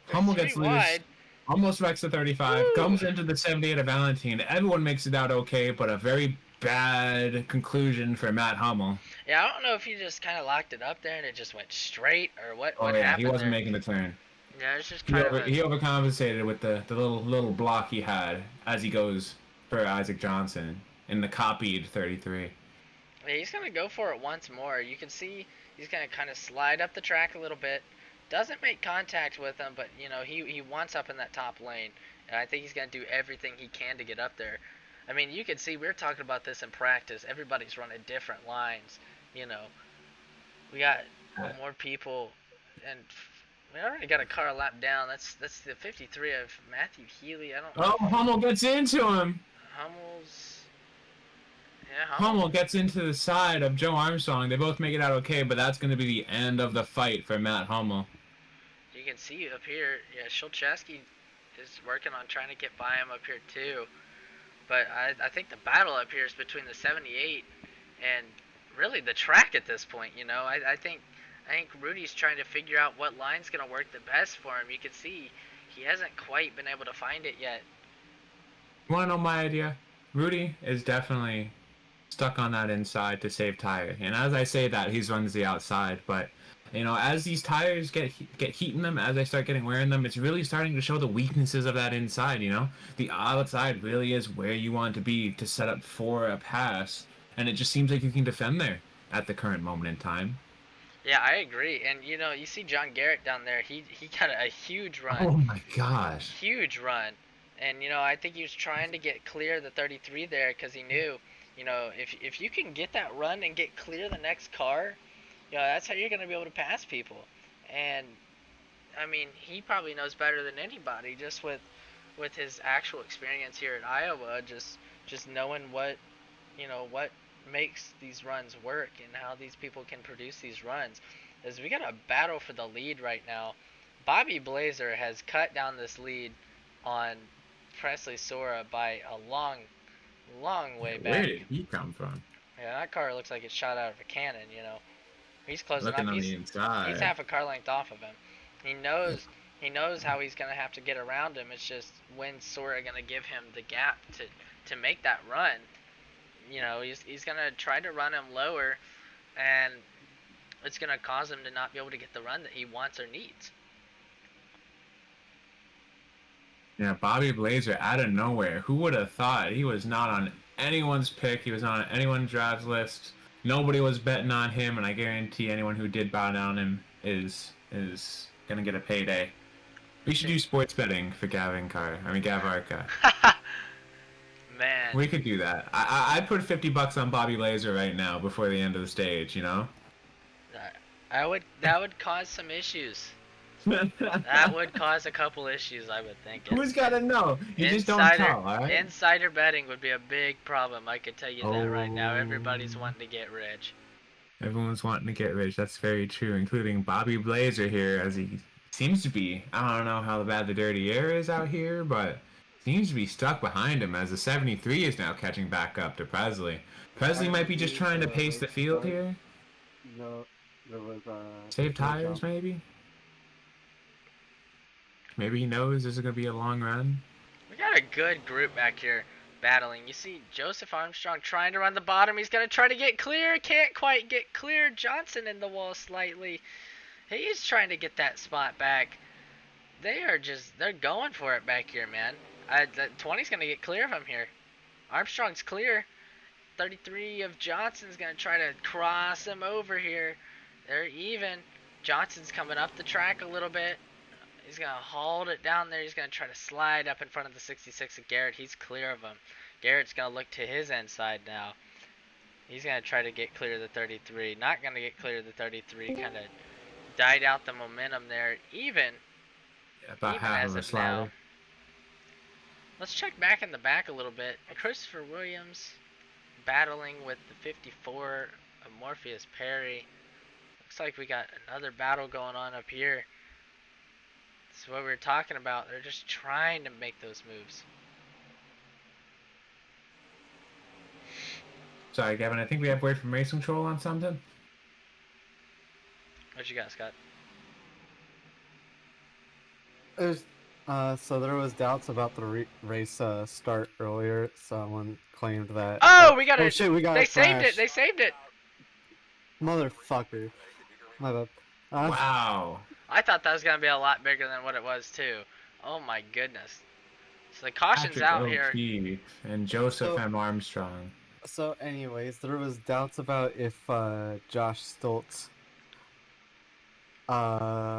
They're Hummel three gets loose. wide. Almost wrecks the 35. Woo. Comes into the 78 of Valentin. Everyone makes it out okay, but a very bad conclusion for Matt Hummel. Yeah, I don't know if he just kind of locked it up there and it just went straight or what Oh yeah, happened he wasn't there. making the turn. Yeah, it's just He, kind of he overcompensated with the little block he had as he goes for Isaac Johnson in the copied 33. Yeah, he's going to go for it once more. You can see he's going to kind of slide up the track a little bit. Doesn't make contact with him, but, you know, he wants up in that top lane. And I think he's going to do everything he can to get up there. I mean, you can see, we were talking about this in practice. Everybody's running different lines, you know. We got more people, and we already got a car lap down. That's the 53 of Matthew Healy. I don't know. Oh, Hummel gets into him. Hummel's... Yeah, Hummel gets into the side of Joe Armstrong. They both make it out okay, but that's going to be the end of the fight for Matt Hummel. You can see up here, yeah, Shulczewski is working on trying to get by him up here too. But I think the battle up here is between the 78 and really the track at this point, you know. I think Rudy's trying to figure out what line's going to work the best for him. You can see he hasn't quite been able to find it yet. You want to know my idea? Rudy is definitely stuck on that inside to save tire. And as I say that, he runs the outside. But You know, as these tires get heat in them, as I start getting wear in them, it's really starting to show the weaknesses of that inside. You know, the outside really is where you want to be to set up for a pass, and it just seems like you can defend there at the current moment in time. Yeah, I agree. And you know, you see John Garrett down there. He got a huge run. Oh my gosh! Huge run. And you know, I think he was trying to get clear the 33 there because he knew, you know, if you can get that run and get clear the next car, you know, that's how you're gonna be able to pass people. And I mean, he probably knows better than anybody just with his actual experience here at Iowa, just knowing what, you know, what makes these runs work and how these people can produce these runs. Is we got a battle for the lead right now. Bobby Blazer has cut down this lead on Presley Sora by a long way back. Where did he come from? Yeah, that car looks like it's shot out of a cannon, you know. He's closing Looking up. on the inside. He's half a car length off of him. He knows how he's gonna have to get around him. It's just when Sora gonna give him the gap to make that run. You know, he's gonna try to run him lower, and it's gonna cause him to not be able to get the run that he wants or needs. Yeah, Bobby Blazer out of nowhere. Who would have thought? He was not on anyone's pick. He was not on anyone's draft list. Nobody was betting on him, and I guarantee anyone who did bow down him is gonna get a payday. We should do sports betting for GAVARCA. Man. We could do that. I'd put $50 on Bobby Blazer right now before the end of the stage. You know. That would cause some issues. That would cause a couple issues, I would think. Who's got to know? You just don't tell, all right? Insider betting would be a big problem. I could tell you that right now. Everybody's wanting to get rich. Everyone's wanting to get rich. That's very true, including Bobby Blazer here, as he seems to be. I don't know how bad the dirty air is out here, but seems to be stuck behind him as the 73 is now catching back up to Presley. Presley might be just trying to pace the field here. No, there was Save tires, maybe? Maybe he knows this is going to be a long run. We got a good group back here battling. You see Joseph Armstrong trying to run the bottom. He's going to try to get clear. Can't quite get clear. Johnson in the wall slightly. He's trying to get that spot back. They're going for it back here, man. The 20's going to get clear of him here. Armstrong's clear. 33 of Johnson's going to try to cross him over here. They're even. Johnson's coming up the track a little bit. He's going to hold it down there. He's going to try to slide up in front of the 66 of Garrett. He's clear of him. Garrett's going to look to his inside now. He's going to try to get clear of the 33. Not going to get clear of the 33. Kind of died out the momentum there. Even about half of a slide. Let's check back in the back a little bit. Christopher Williams battling with the 54 of Morpheus Perry. Looks like we got another battle going on up here. This is what we were talking about. They're just trying to make those moves. Sorry, Gavin. I think we have word from Race Control on something. What you got, Scott? There's, so there was doubts about the race start earlier. Someone claimed that. Oh, we got it. Shit, we got They it. saved it. They saved it. Motherfucker. My bad. Wow. I thought that was gonna be a lot bigger than what it was too. Oh my goodness. So the caution's Patrick out O'Keefe here. and Joseph M. Armstrong. So, anyways, there was doubts about if Josh Stoltz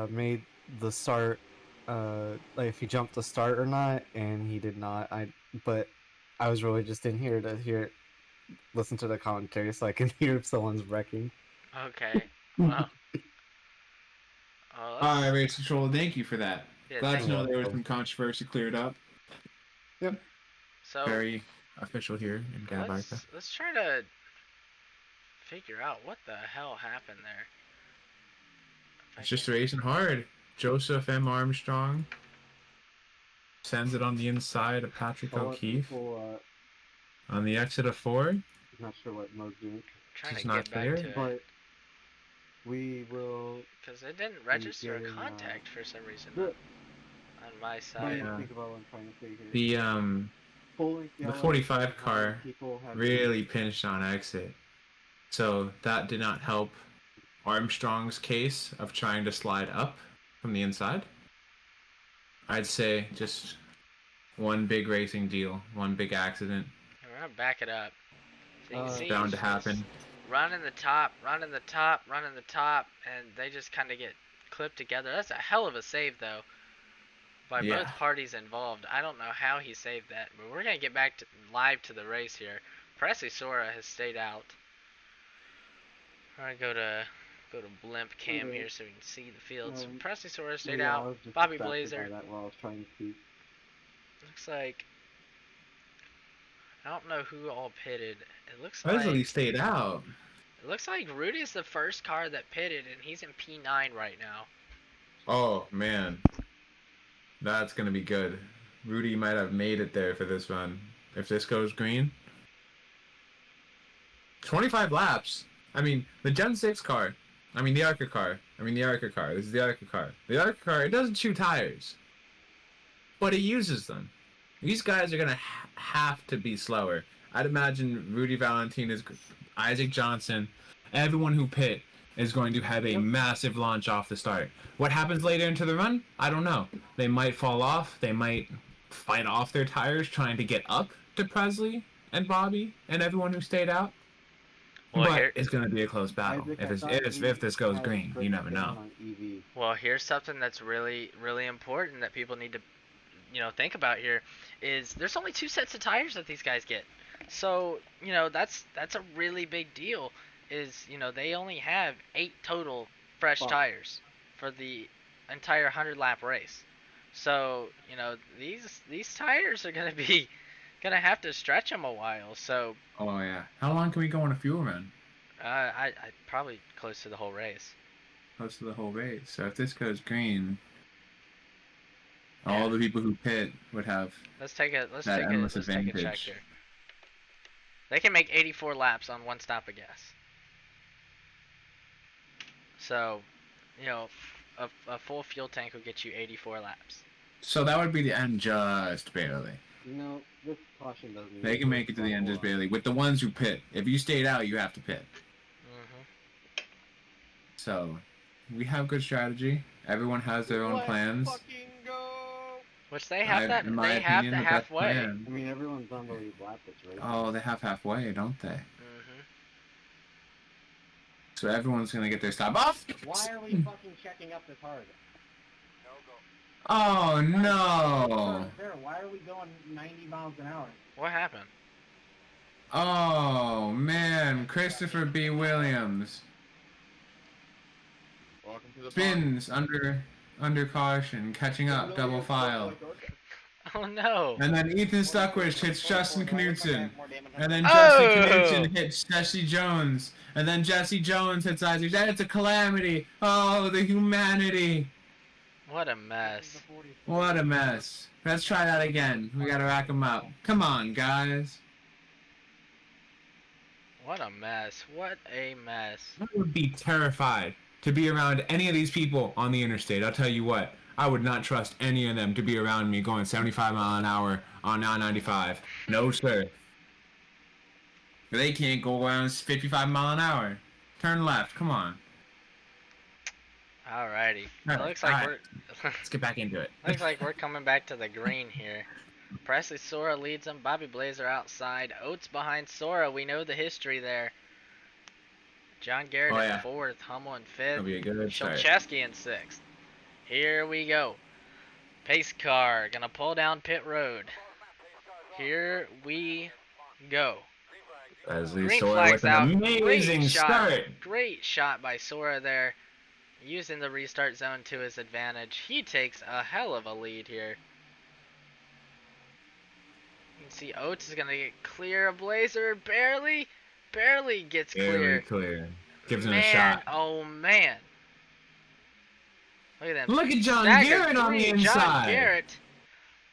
made the start, like if he jumped the start or not, and he did not. But I was really just in here to listen to the commentary so I can hear if someone's wrecking. Okay. Wow. All right, Race Control. Thank you for that. Yeah, Glad thank to know you. there was some controversy cleared up. Yep. So Very official here in GAVARCA. let's try to figure out what the hell happened there. It's just racing hard. Joseph M. Armstrong sends it on the inside of Patrick O'Keefe. On the exit of 4. I'm not sure what mode's doing, Trying It's to not get back there, to it. but we will. Because it didn't register a getting, contact for some reason The, on my but side. Yeah. think about what I'm trying to say here. The 45 car people have really pinched on exit, so that did not help Armstrong's case of trying to slide up from the inside. I'd say just one big racing deal, one big accident. We're gonna back it up. So you can see Bound he's to happen. just running the top, running the top, running the top, and they just kind of get clipped together. That's a hell of a save, though, by Yeah. both parties involved. I don't know how he saved that, but we're gonna get back to live to the race here. Presley Sora has stayed out. I'm gonna go to blimp cam here so we can see the field. So Presley Sora stayed Yeah, I out. was just Bobby distracted by Blazer that while I was trying to speak. looks like I don't know who all pitted. It looks Presley like stayed out. Rudy's the first car that pitted, and he's in P9 right now. Oh man, that's gonna be good. Rudy might have made it there for this run. If this goes green, 25 laps. I mean, the Gen 6 car. I mean, the ARCA car. This is the ARCA car. The ARCA car, it doesn't chew tires, but it uses them. These guys are gonna have to be slower. I'd imagine Rudy Valentine, Isaac Johnson, everyone who pit is going to have a massive launch off the start. What happens later into the run? I don't know. They might fall off. They might fight off their tires trying to get up to Presley and Bobby and everyone who stayed out. Well, But it's going to be a close battle. Isaac, If this goes green, you never know. Well, here's something that's really, really important that people need to, think about here, is there's only 2 sets of tires that these guys get. So, that's a really big deal. Is, they only have 8 total fresh tires for the entire 100-lap race. So, these tires are gonna have to stretch them a while. So. Oh yeah. How long can we go on a fuel run? I probably close to the whole race. Close to the whole race. So if this goes green, all the people who pit would have. Let's take a endless check advantage. here. They can make 84 laps on 1 stop of gas. So, a full fuel tank will get you 84 laps. So that would be the end just barely. No, this caution doesn't. They can make it to the end just barely. With the ones who pit. If you stayed out, you have to pit. So, we have good strategy. Everyone has their own plans. Which they have that. They have the halfway. I mean, everyone's on the lap that's right. Oh, they have halfway, don't they? So everyone's gonna get their stop off. Why are we fucking checking up this hard? Oh no! Why are we going 90 miles an hour? What happened? Oh man, Christopher B. Williams Welcome to the spins under caution, catching up, double file. Oh no! And then Ethan Stuckwish hits Justin Knudsen. And then Justin Knudsen hits Jesse Jones. And then Jesse Jones hits Isaac. It's a calamity. Oh, the humanity. What a mess. What a mess. Let's try that again. We gotta rack them up. Come on, guys. What a mess. What a mess. I would be terrified to be around any of these people on the interstate. I'll tell you what. I would not trust any of them to be around me going 75 mile an hour on I-95. No, sir. They can't go around 55 mile an hour. Turn left. Come on. Alrighty. All It looks like right. Let's get back into it. looks like we're coming back to the green here. Presley Sora leads them. Bobby Blazer outside. Oates behind Sora. We know the history there. John Garrett in 4th. Hummel in 5th. That'll be a good start. Shulcheski in 6th. Here we go. Pace car gonna pull down pit road. Here we go. Presley Green Sora flags with an out. amazing Great shot. start. Great shot by Sora there. Using the restart zone to his advantage. He takes a hell of a lead here. You can see Oates is gonna get clear of Blazer. Barely gets Very clear. clear. Gives him Man, a shot. oh man. Look at that. Look at John Stack of Garrett on the 3. inside. John Garrett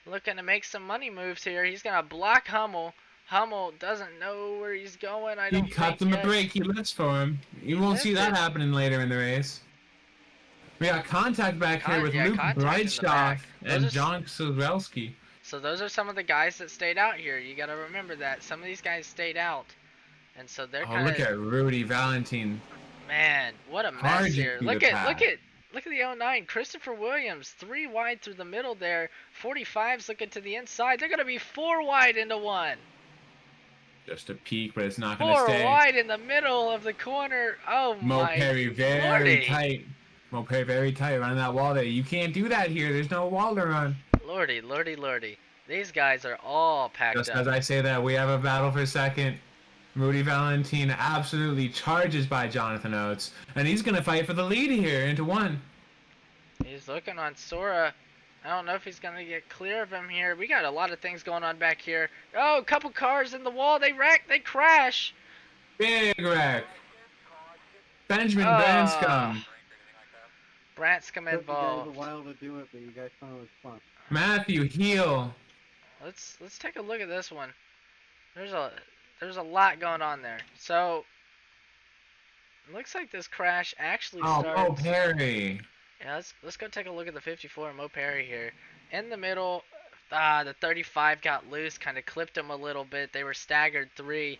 looking to make some money moves here. He's gonna block Hummel. Hummel doesn't know where he's going. He cut him a break. He lifts for him. You won't see that happening later in the race. We got contact back here with Luke Breitschoff and John Sozrelski. So those are some of the guys that stayed out here. You got to remember that some of these guys stayed out, and so they're Oh, kind of. look at Rudy Valentine Man, what a Hard mess to here. see Look the at path. the 09. Christopher Williams, 3 wide through the middle there. 45's looking to the inside. They're gonna be 4 wide into 1. Just a peek, but it's not going to 4 stay. wide in the middle of the corner. Oh Mo my Perry very lordy. tight. Mo Perry very tight running that wall there. You can't do that here. There's no wall to run. Lordy, lordy, lordy. These guys are all packed Just up. as I say that, we have a battle for second. Rudy Valentine absolutely charges by Jonathan Oates, and he's going to fight for the lead here into 1. He's looking on Sora. I don't know if he's going to get clear of him here. We got a lot of things going on back here. Oh, a couple cars in the wall. They wreck. They crash. Big wreck. Benjamin Oh. Branscombe. Branscombe Took you guys involved. a while to do it, but you guys found it was fun. Matthew Heel. Let's take a look at this one. There's a lot going on there. So it looks like this crash actually Oh, starts. Mo Perry. Yeah, let's go take a look at the 54 Mo Perry here. In the middle, the 35 got loose, kind of clipped him a little bit. They were staggered 3.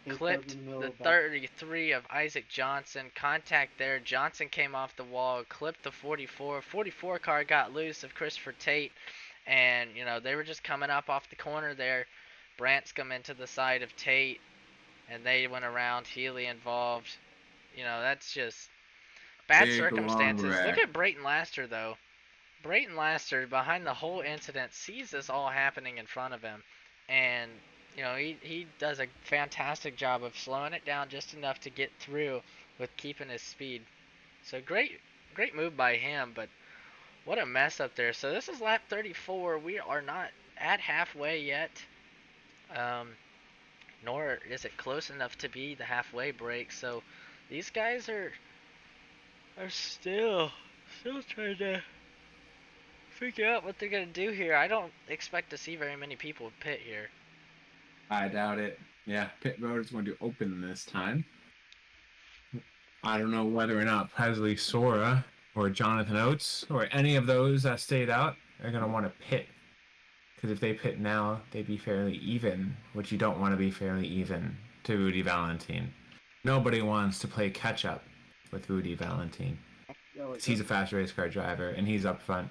Clipped the 33 of Isaac Johnson. Contact there. Johnson came off the wall, clipped the 44. 44 car got loose of Christopher Tate. And, you know, they were just coming up off the corner there. Branscombe into the side of Tate. And they went around. Healy involved. You know, that's just bad Big, circumstances. long wreck. Look at Brayton Laster, though. Brayton Laster, behind the whole incident, sees this all happening in front of him. And, you know, he does a fantastic job of slowing it down just enough to get through with keeping his speed. So great move by him, but what a mess up there. So this is lap 34. We are not at halfway yet. Nor is it close enough to be the halfway break. So these guys are still trying to figure out what they're gonna do here. I don't expect to see very many people pit here. I doubt it. Yeah, pit road is going to open this time. I don't know whether or not Presley Sora or Jonathan Oates or any of those that stayed out are going to want to pit. Because if they pit now, they'd be fairly even, which you don't want to be fairly even to Rudy Valentine. Nobody wants to play catch-up with Rudy Valentine. 'Cause he's a fast race car driver, and he's up front.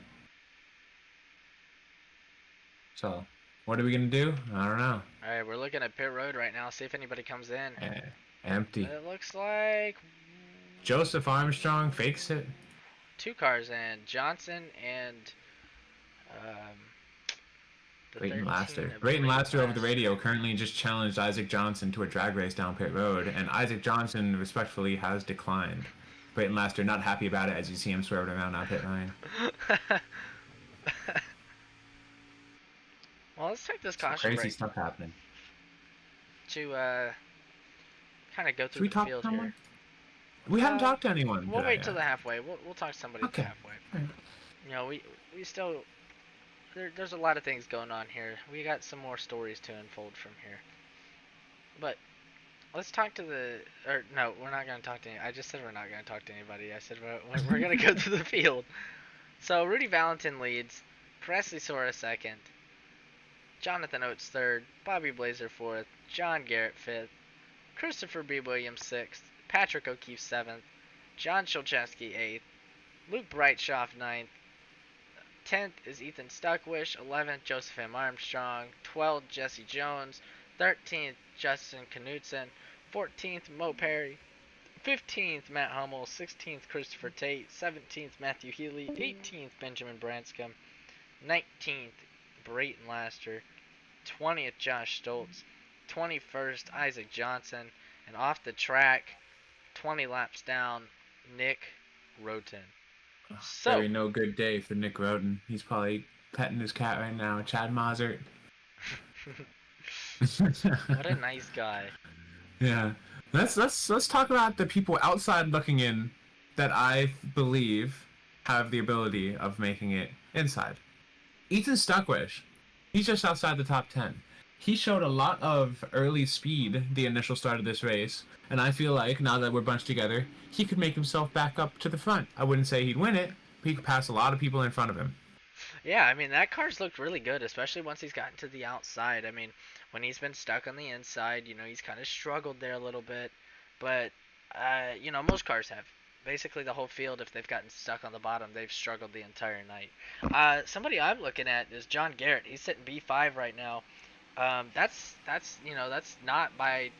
So, what are we going to do? I don't know. Alright, we're looking at pit road right now, see if anybody comes in. Empty. It looks like Joseph Armstrong fakes it. 2 cars in. Johnson and the Brayton 13 Laster. of Brayton Laster over the Laster. radio currently just challenged Isaac Johnson to a drag race down pit road, and Isaac Johnson respectfully has declined. Brayton Laster not happy about it as you see him swerving around that pit line. Well, let's take this Some caution crazy break stuff happening. to kind of go Should through we the talk to field someone? here. We haven't Uh, talked to anyone. We'll today wait yet. till the halfway. We'll talk to somebody at the Okay. halfway. Alright. You know, we still there's a lot of things going on here. We got some more stories to unfold from here. But let's talk to no, we're not going to talk to I just said we're not going to talk to anybody. I said we're going to go through the field. So Rudy Valentine leads, Presley Sora second, Jonathan Oates third, Bobby Blazer fourth, John Garrett fifth, Christopher B. Williams sixth, Patrick O'Keefe seventh, John Shulczewski eighth, Luke Brightshoff ninth, 10th is Ethan Stuckwish, 11th Joseph M. Armstrong, 12th Jesse Jones, 13th Justin Knutson, 14th Mo Perry, 15th Matt Hummel, 16th Christopher Tate, 17th Matthew Healy, 18th Benjamin Branscombe, 19th Brayton Laster, 20th Josh Stoltz, 21st Isaac Johnson, and off the track, 20 laps down, Nick Roten. So, Very no good day for Nick Roden. He's probably petting his cat right now, Chad Mozart. what a nice guy. Yeah. Let's talk about the people outside looking in that I believe have the ability of making it inside. Ethan Stuckwish. He's just outside the top 10. He showed a lot of early speed the initial start of this race, and I feel like now that we're bunched together, he could make himself back up to the front. I wouldn't say he'd win it, but he could pass a lot of people in front of him. Yeah, I mean, that car's looked really good, especially once he's gotten to the outside. I mean, when he's been stuck on the inside, you know, he's kind of struggled there a little bit. But You know, most cars have. Basically, the whole field, if they've gotten stuck on the bottom, they've struggled the entire night. Somebody I'm looking at is John Garrett. He's sitting B5 right now. That's that's not by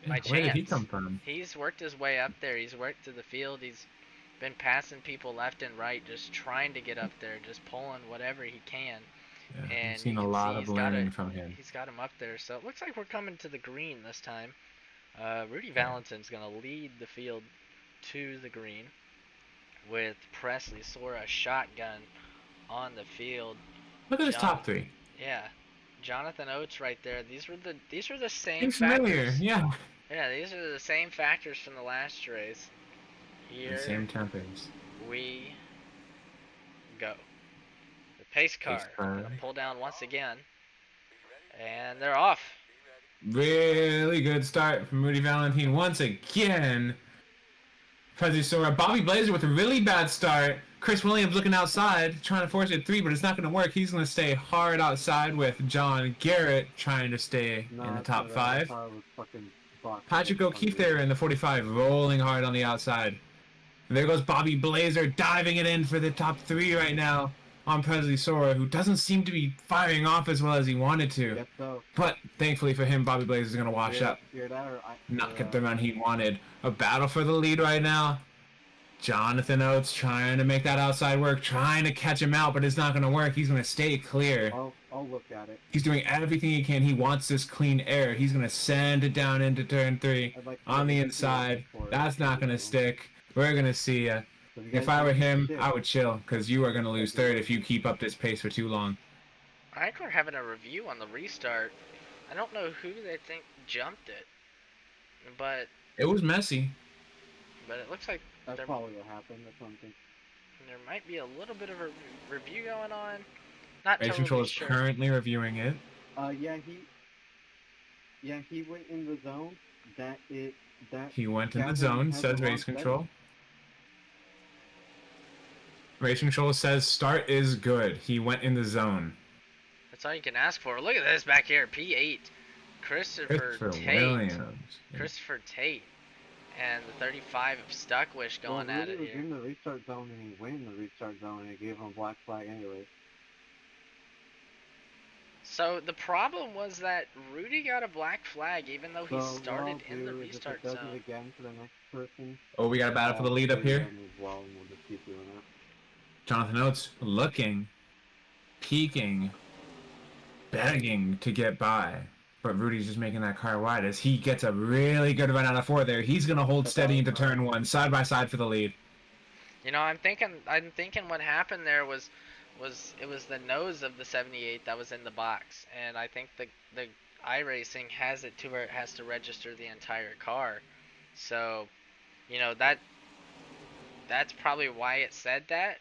chance. Where did he come from? He's worked his way up there. He's worked through the field. He's been passing people left and right, just trying to get up there, just pulling whatever he can. Yeah, And I've seen you a can lot see of learning from him. He's got him up there. So it looks like we're coming to the green this time. Rudy Valentin's going to lead the field to the green with Presley Sora shotgun on the field. Look at his top three. Yeah. Jonathan Oates right there. These were the same He's familiar, factors. yeah. Yeah, these are the same factors from the last race. Here The same tempers. we go. The pace car gonna pull down once again. And they're off. Really good start from Rudy Valentin once again. Presley Sora, Bobby Blazer with a really bad start. Chris Williams looking outside, trying to force it 3, but it's not going to work. He's going to stay hard outside with John Garrett trying to stay in the top 5. Patrick O'Keefe there in the 45, rolling hard on the outside. And there goes Bobby Blazer diving it in for the top 3 right now on Presley Sora, who doesn't seem to be firing off as well as he wanted to. Yep, so. But thankfully for him, Bobby Blazer is going to wash up. Not get the run he wanted. A battle for the lead right now. Jonathan Oates trying to make that outside work, trying to catch him out, but it's not going to work. He's going to stay clear. I'll look at it. He's doing everything he can. He wants this clean air. He's going to send it down into turn 3 on the inside. That's not going to stick. We're going to see ya. If I were him, I would chill, because you are going to lose third if you keep up this pace for too long. I think we're having a review on the restart. I don't know who they think jumped it, but it was messy. But it looks like that's probably what happened. That's one thing. There might be a little bit of a review going on. Not Race totally Control is sure. currently reviewing it. He went in the zone. He went in the zone, says Race Control. Race Control says start is good. He went in the zone. That's all you can ask for. Look at this back here. P8. Christopher Tate. Williams. Christopher Tate. And the 35 of Stuckwish going at it was here. in the restart zone and he went in the restart zone and it gave him a black flag anyway. So the problem was that Rudy got a black flag even though he started in the restart zone. Again for the next person. Oh, we got a battle for the lead up here. Well, and we'll just keep doing that. Jonathan Oates looking, peeking, begging to get by. But Rudy's just making that car wide as he gets a really good run out of 4 there. He's going to hold steady into turn 1, side by side for the lead. You know, I'm thinking what happened there was it was the nose of the 78 that was in the box. And I think the iRacing has it to where it has to register the entire car. So, you know, that's probably why it said that.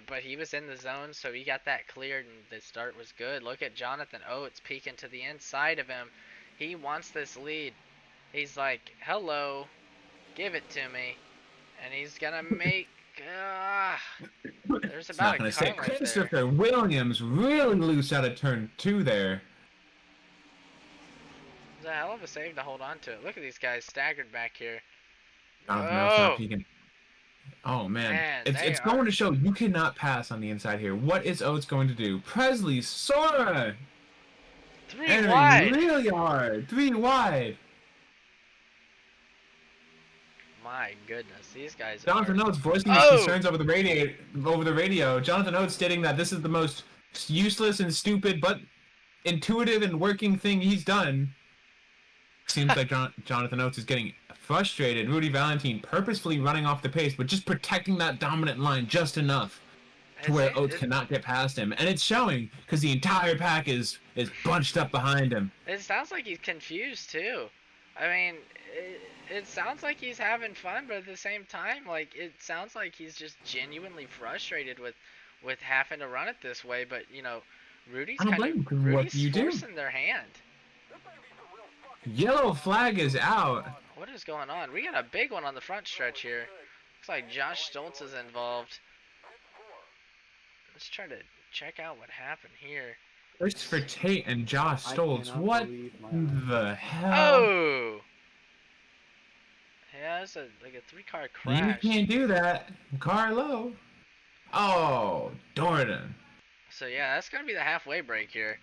But he was in the zone, so he got that cleared, and the start was good. Look at Jonathan Oates peeking to the inside of him. He wants this lead. He's like, hello, give it to me. And he's going to make... there's about a car right there. Christopher Williams really loose out of turn 2 there. It's a hell of a save to hold on to it. Look at these guys staggered back here. Jonathan Oates not peeking. Oh man, it's going to show you cannot pass on the inside here. What is Oates going to do? Presley Sora! 3 wide! Really hard! 3 wide! My goodness, these guys Jonathan Oates voicing his concerns over the radio. Jonathan Oates stating that this is the most useless and stupid but intuitive and working thing he's done. Seems like Jonathan Oates is getting frustrated. Rudy Valentin purposefully running off the pace, but just protecting that dominant line just enough to where Oates cannot get past him. And it's showing because the entire pack is bunched up behind him. It sounds like he's confused too. I mean, it sounds like he's having fun, but at the same time, like, it sounds like he's just genuinely frustrated with having to run it this way. But, you know, Rudy's forcing their hand. Yellow flag is out. What is going on? We got a big one on the front stretch here. Looks like Josh Stoltz is involved. Let's try to check out what happened here. Christopher Tate and Josh Stoltz. What the hell? Oh! Yeah, was like a 3-car You crash. can't do that. Car low. Oh, Jordan. So yeah, that's gonna be the halfway break here.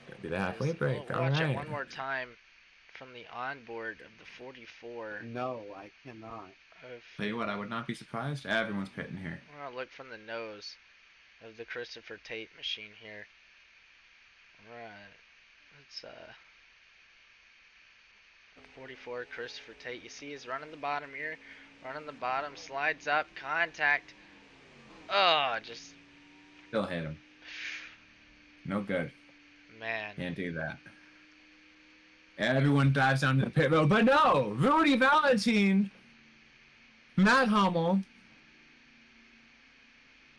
Gonna be the halfway break. We'll All watch it right. one more time from the onboard of the 44. No, I cannot. Tell you what, I would not be surprised. Everyone's pitting here. I'm gonna look from the nose of the Christopher Tate machine here. Alright. Let's 44 Christopher Tate. You see he's running the bottom here. Running the bottom, slides up, contact. Oh, just Still hit him. No good. man. Can't do that. Everyone dives down to the pit road, but no! Rudy Valentine, Matt Hummel,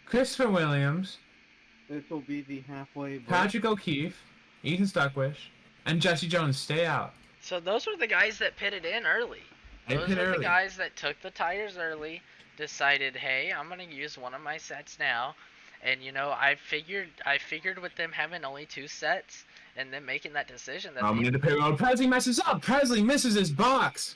Christopher Williams, This will be the halfway break. Patrick O'Keefe, Ethan Stuckwish, and Jesse Jones stay out. So those were the guys that pitted in early. They Those pit are the early. guys that took the tires early, decided, hey, I'm gonna use one of my sets now, and you know, I figured with them having only 2 sets and then making that decision that I'm into pit road. Presley messes up. Presley misses his box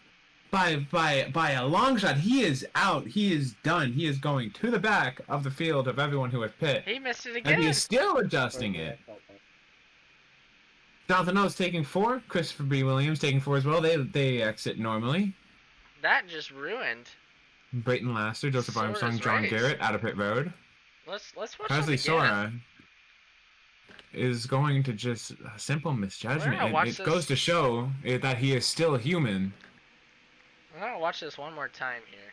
by a long shot. He is out. He is done. He is going to the back of the field of everyone who has pit, he missed it and again. he is still adjusting it. Jonathan Oates taking 4. Christopher B. Williams taking 4 as well. They exit normally. That just ruined. Brayton Laster, Joseph Sora's Armstrong, John race. Garrett out of pit road. Let's watch Presley that again. Sora is going to just a simple misjudgment. We're gonna watch It goes to this- show that he is still human. I'm gonna watch this one more time here.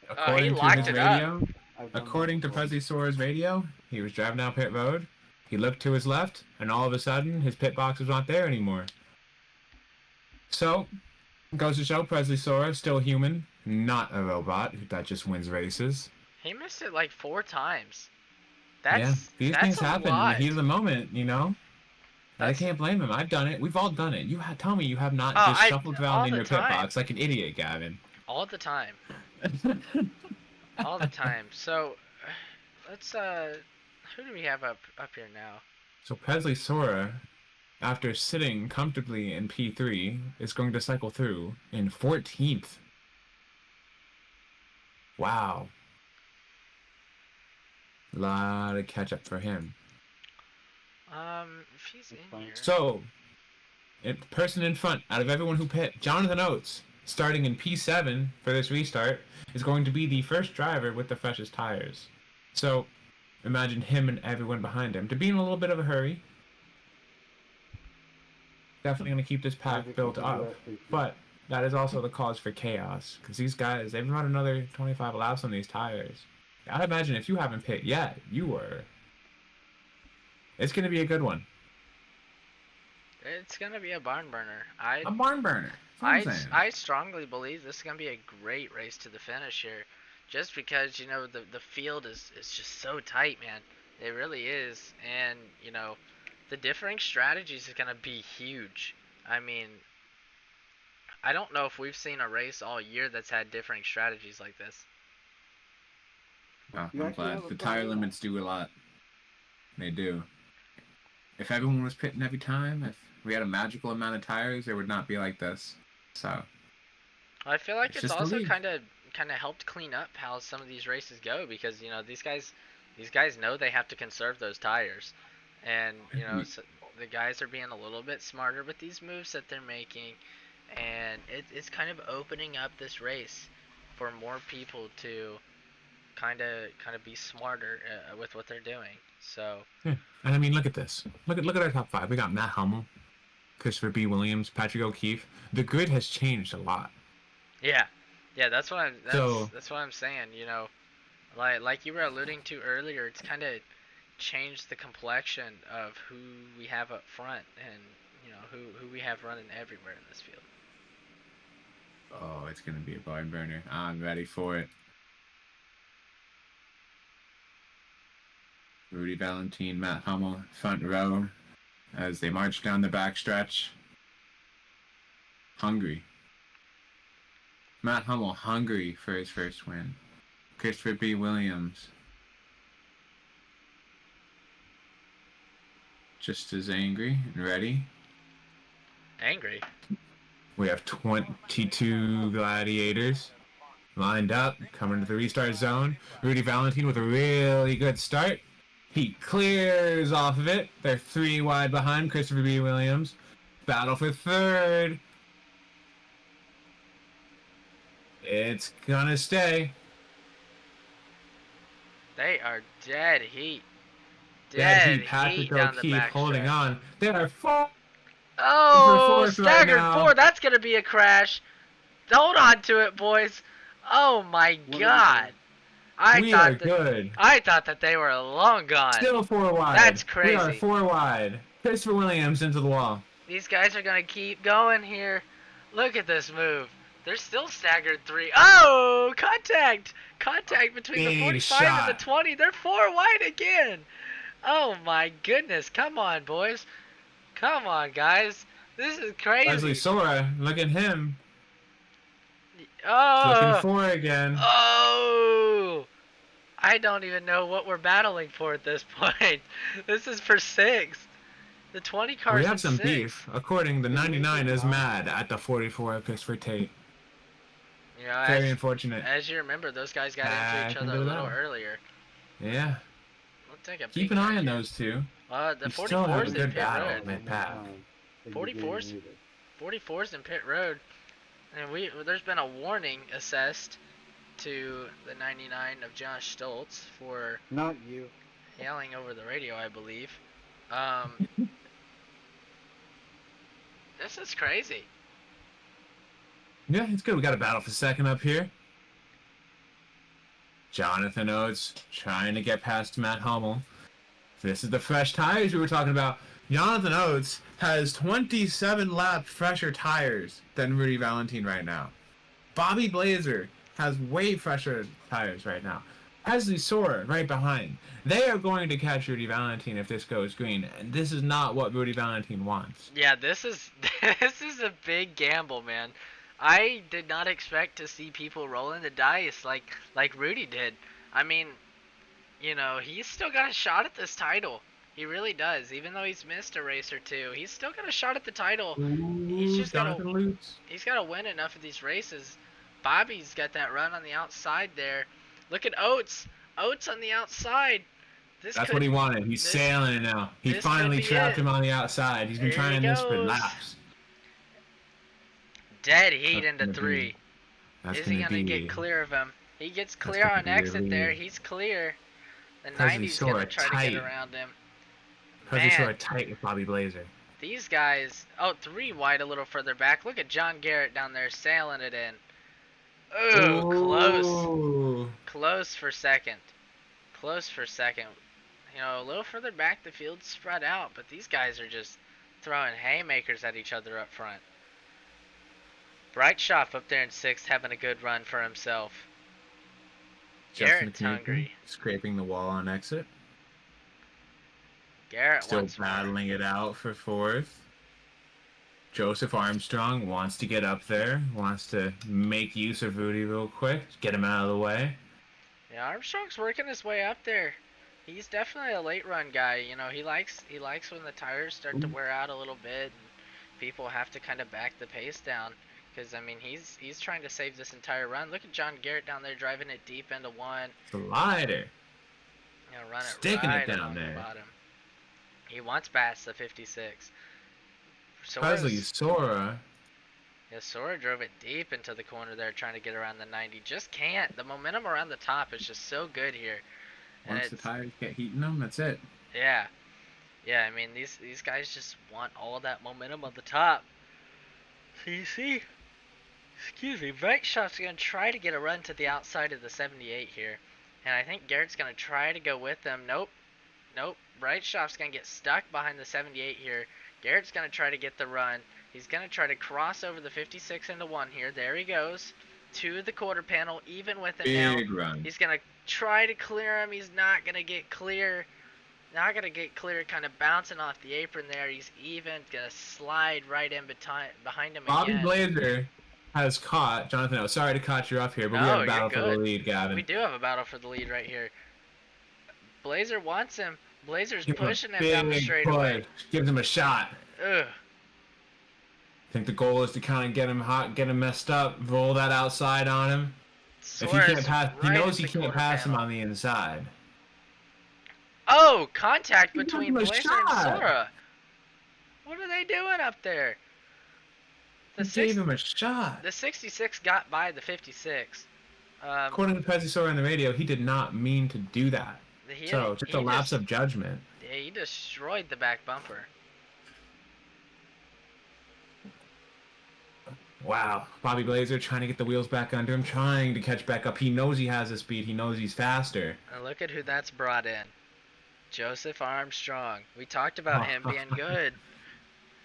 According to locked his it up. radio, according to Presley Sora's radio, he was driving down pit road. He looked to his left, and all of a sudden, his pit box was not there anymore. So, goes to show Presley Sora still human, not a robot that just wins races. He missed it like 4 times. Yeah, these that's things a happen in the lot. heat of the moment, you know? I That's- can't blame him. I've done it. We've all done it. Tell me you have not Oh, just shuffled all around in the your pit time. box like an idiot, Gavin. All the time. All the time. So, let's who do we have up here now? So Presley Sora, after sitting comfortably in P3, is going to cycle through in 14th. Wow. A lot of catch up for him. If he's in here. So, the person in front, out of everyone who pit, Jonathan Oates, starting in P7 for this restart, is going to be the first driver with the freshest tires. So, imagine him and everyone behind him to be in a little bit of a hurry. Definitely going to keep this pack built up, but that is also the cause for chaos, because these guys, they've run another 25 laps on these tires. I'd imagine if you haven't pit yet, it's going to be a good one. It's gonna be a barn burner. A barn burner. That's what I'm saying. I strongly believe this is gonna be a great race to the finish here, just because you know the field is just so tight, man. It really is, and you know the differing strategies is gonna be huge. I mean, I don't know if we've seen a race all year that's had differing strategies like this. Well, You I'm actually glad. have a The point. tire limits do a lot. They do. If everyone was pitting every time, if we had a magical amount of tires, it would not be like this. So, I feel like It's it's just the also league. kind of helped clean up how some of these races go, because you know these guys know they have to conserve those tires, and you know so the guys are being a little bit smarter with these moves that they're making, and it's kind of opening up this race for more people to kind of be smarter with what they're doing. So yeah. And I mean, look at this. Look at our top 5. We got Matt Hummel, Christopher B. Williams, Patrick O'Keefe. The grid has changed a lot. yeah, that's what So- that's what I'm saying. You know, like you were alluding to earlier, it's kind of changed the complexion of who we have up front, and you know who we have running everywhere in this field. Oh, it's going to be a barn burner. I'm ready for it. Rudy Valentine, Matt Hummel, front row, as they march down the backstretch. Hungry. Matt Hummel, hungry for his first win. Christopher B. Williams, just as angry and ready. Angry. We have 22 gladiators lined up, coming to the restart zone. Rudy Valentine with a really good start. He clears off of it. They're 3 wide behind Christopher B. Williams. Battle for third. It's gonna stay. They are dead heat. Dead Dead heat. Patrick down the O'Keefe holding backstretch. on. They are 4 Oh, fourth right staggered now. 4. That's going to be a crash. Hold on to it, boys. Oh, my God. We are good. I thought that they were long gone. Still 4 wide. That's We are crazy. 4 wide. Christopher Williams into the wall. These guys are going to keep going here. Look at this move. They're still staggered 3. Oh, contact. Contact between the Big 45 shot. and the 20. They're 4 wide again. Oh, my goodness. Come on, boys. Come on, guys. This is crazy. Leslie Sora, look at him. Oh. Looking 4 again. Oh. I don't even know what we're battling for at this point. This is for 6th. The 20 cars We have some 6th. beef. According, the 99 is mad at the 44 of Christopher Tate. You know, Very unfortunate. as you remember, those guys got into Back each other into a the little battle. earlier. Yeah. Let's take a Keep peek an right eye on here. those two. The You still have 44's a in good pit battle, road. man. Pat. 44's 44's in pit road, and there's been a warning assessed to the 99 of Josh Stoltz for Not you. yelling over the radio, I believe. This is crazy. Yeah, it's good. We got a battle for second up here. Jonathan Oates trying to get past Matt Hummel. This is the fresh tires we were talking about. Jonathan Oates has 27 lap fresher tires than Rudy Valentine right now. Bobby Blazer has way fresher tires right now. Leslie Sora right behind. They are going to catch Rudy Valentine if this goes green, and this is not what Rudy Valentine wants. Yeah, this is a big gamble, man. I did not expect to see people rolling the dice like Rudy did. I mean, you know, he's still got a shot at this title. He really does. Even though he's missed a race or two, he's still got a shot at the title. He's just Jonathan Lutz. He's got to win enough of these races. Bobby's got that run on the outside there. Look at Oates. Oates on the outside. That's what he wanted. He's sailing it now. He this finally could be trapped it. him on the outside. He's been Here trying he this for goes. laps. Dead heat That's into gonna 3. be- That's Is he gonna gonna be get clear of him? He gets That's clear gonna on be exit there. really- He's clear. The Because we 90's saw gonna it try to tight. get around him. because he's Man. sort of tight with Bobby Blazer. These guys, 3 wide a little further back. Look at John Garrett down there sailing it in. Ooh, close. Ooh. Close for second. Close for second. You know, a little further back the field's spread out, but these guys are just throwing haymakers at each other up front. Brightshoff up there in 6th having a good run for himself. Justin Garrett's Knighton hungry. scraping the wall on exit. Garrett Still wants more. battling it out for 4th. Joseph Armstrong wants to get up there, wants to make use of Rudy real quick, get him out of the way. Yeah, Armstrong's working his way up there. He's definitely a late run guy. You know, he likes when the tires start to wear out a little bit and people have to kind of back the pace down. Because I mean, he's trying to save this entire run. Look at John Garrett down there driving it deep into 1. Slider. You know, run it Sticking it right down along there. the bottom. He wants past the 56. Presley Sora. Yeah, Sora drove it deep into the corner there trying to get around the 90. Just can't. The momentum around the top is just so good here. And Once the tires get heating them, that's it. yeah. Yeah, I mean, these guys just want all that momentum on the top. So you see, excuse me, Brightshot's going to try to get a run to the outside of the 78 here. And I think Garrett's going to try to go with them. Nope. Brightshot's going to get stuck behind the 78 here. Garrett's going to try to get the run. He's going to try to cross over the 56 into 1 here. There he goes. To the quarter panel, even with it now. Big run. He's going to try to clear him. He's not going to get clear. Not going to get clear, kind of bouncing off the apron there. He's even going to slide right in behind him Bobby again. Blazer has caught Jonathan Oates. Sorry to cut you off here, but we No, have a battle you're for the good. lead, Gavin. We do have a battle for the lead right here. Blazer wants him. Blazer's Give him a pushing him down the big straightaway. push. Gives him a shot. Ugh. I think the goal is to kind of get him hot, get him messed up, roll that outside on him. If he Sora's can't pass, he right knows at he the can't quarter pass him panel. on the inside. Oh, contact He gave between him a Blazer and shot. Sora. What are they doing up there? He gave him a shot. The 66 got by the 56. According to Pesisora on the radio, he did not mean to do that. So, just a lapse of judgment. Yeah, he destroyed the back bumper. Wow. Bobby Blazer trying to get the wheels back under him, trying to catch back up. He knows he has the speed. He knows he's faster. And look at who that's brought in. Joseph Armstrong. We talked about him being good.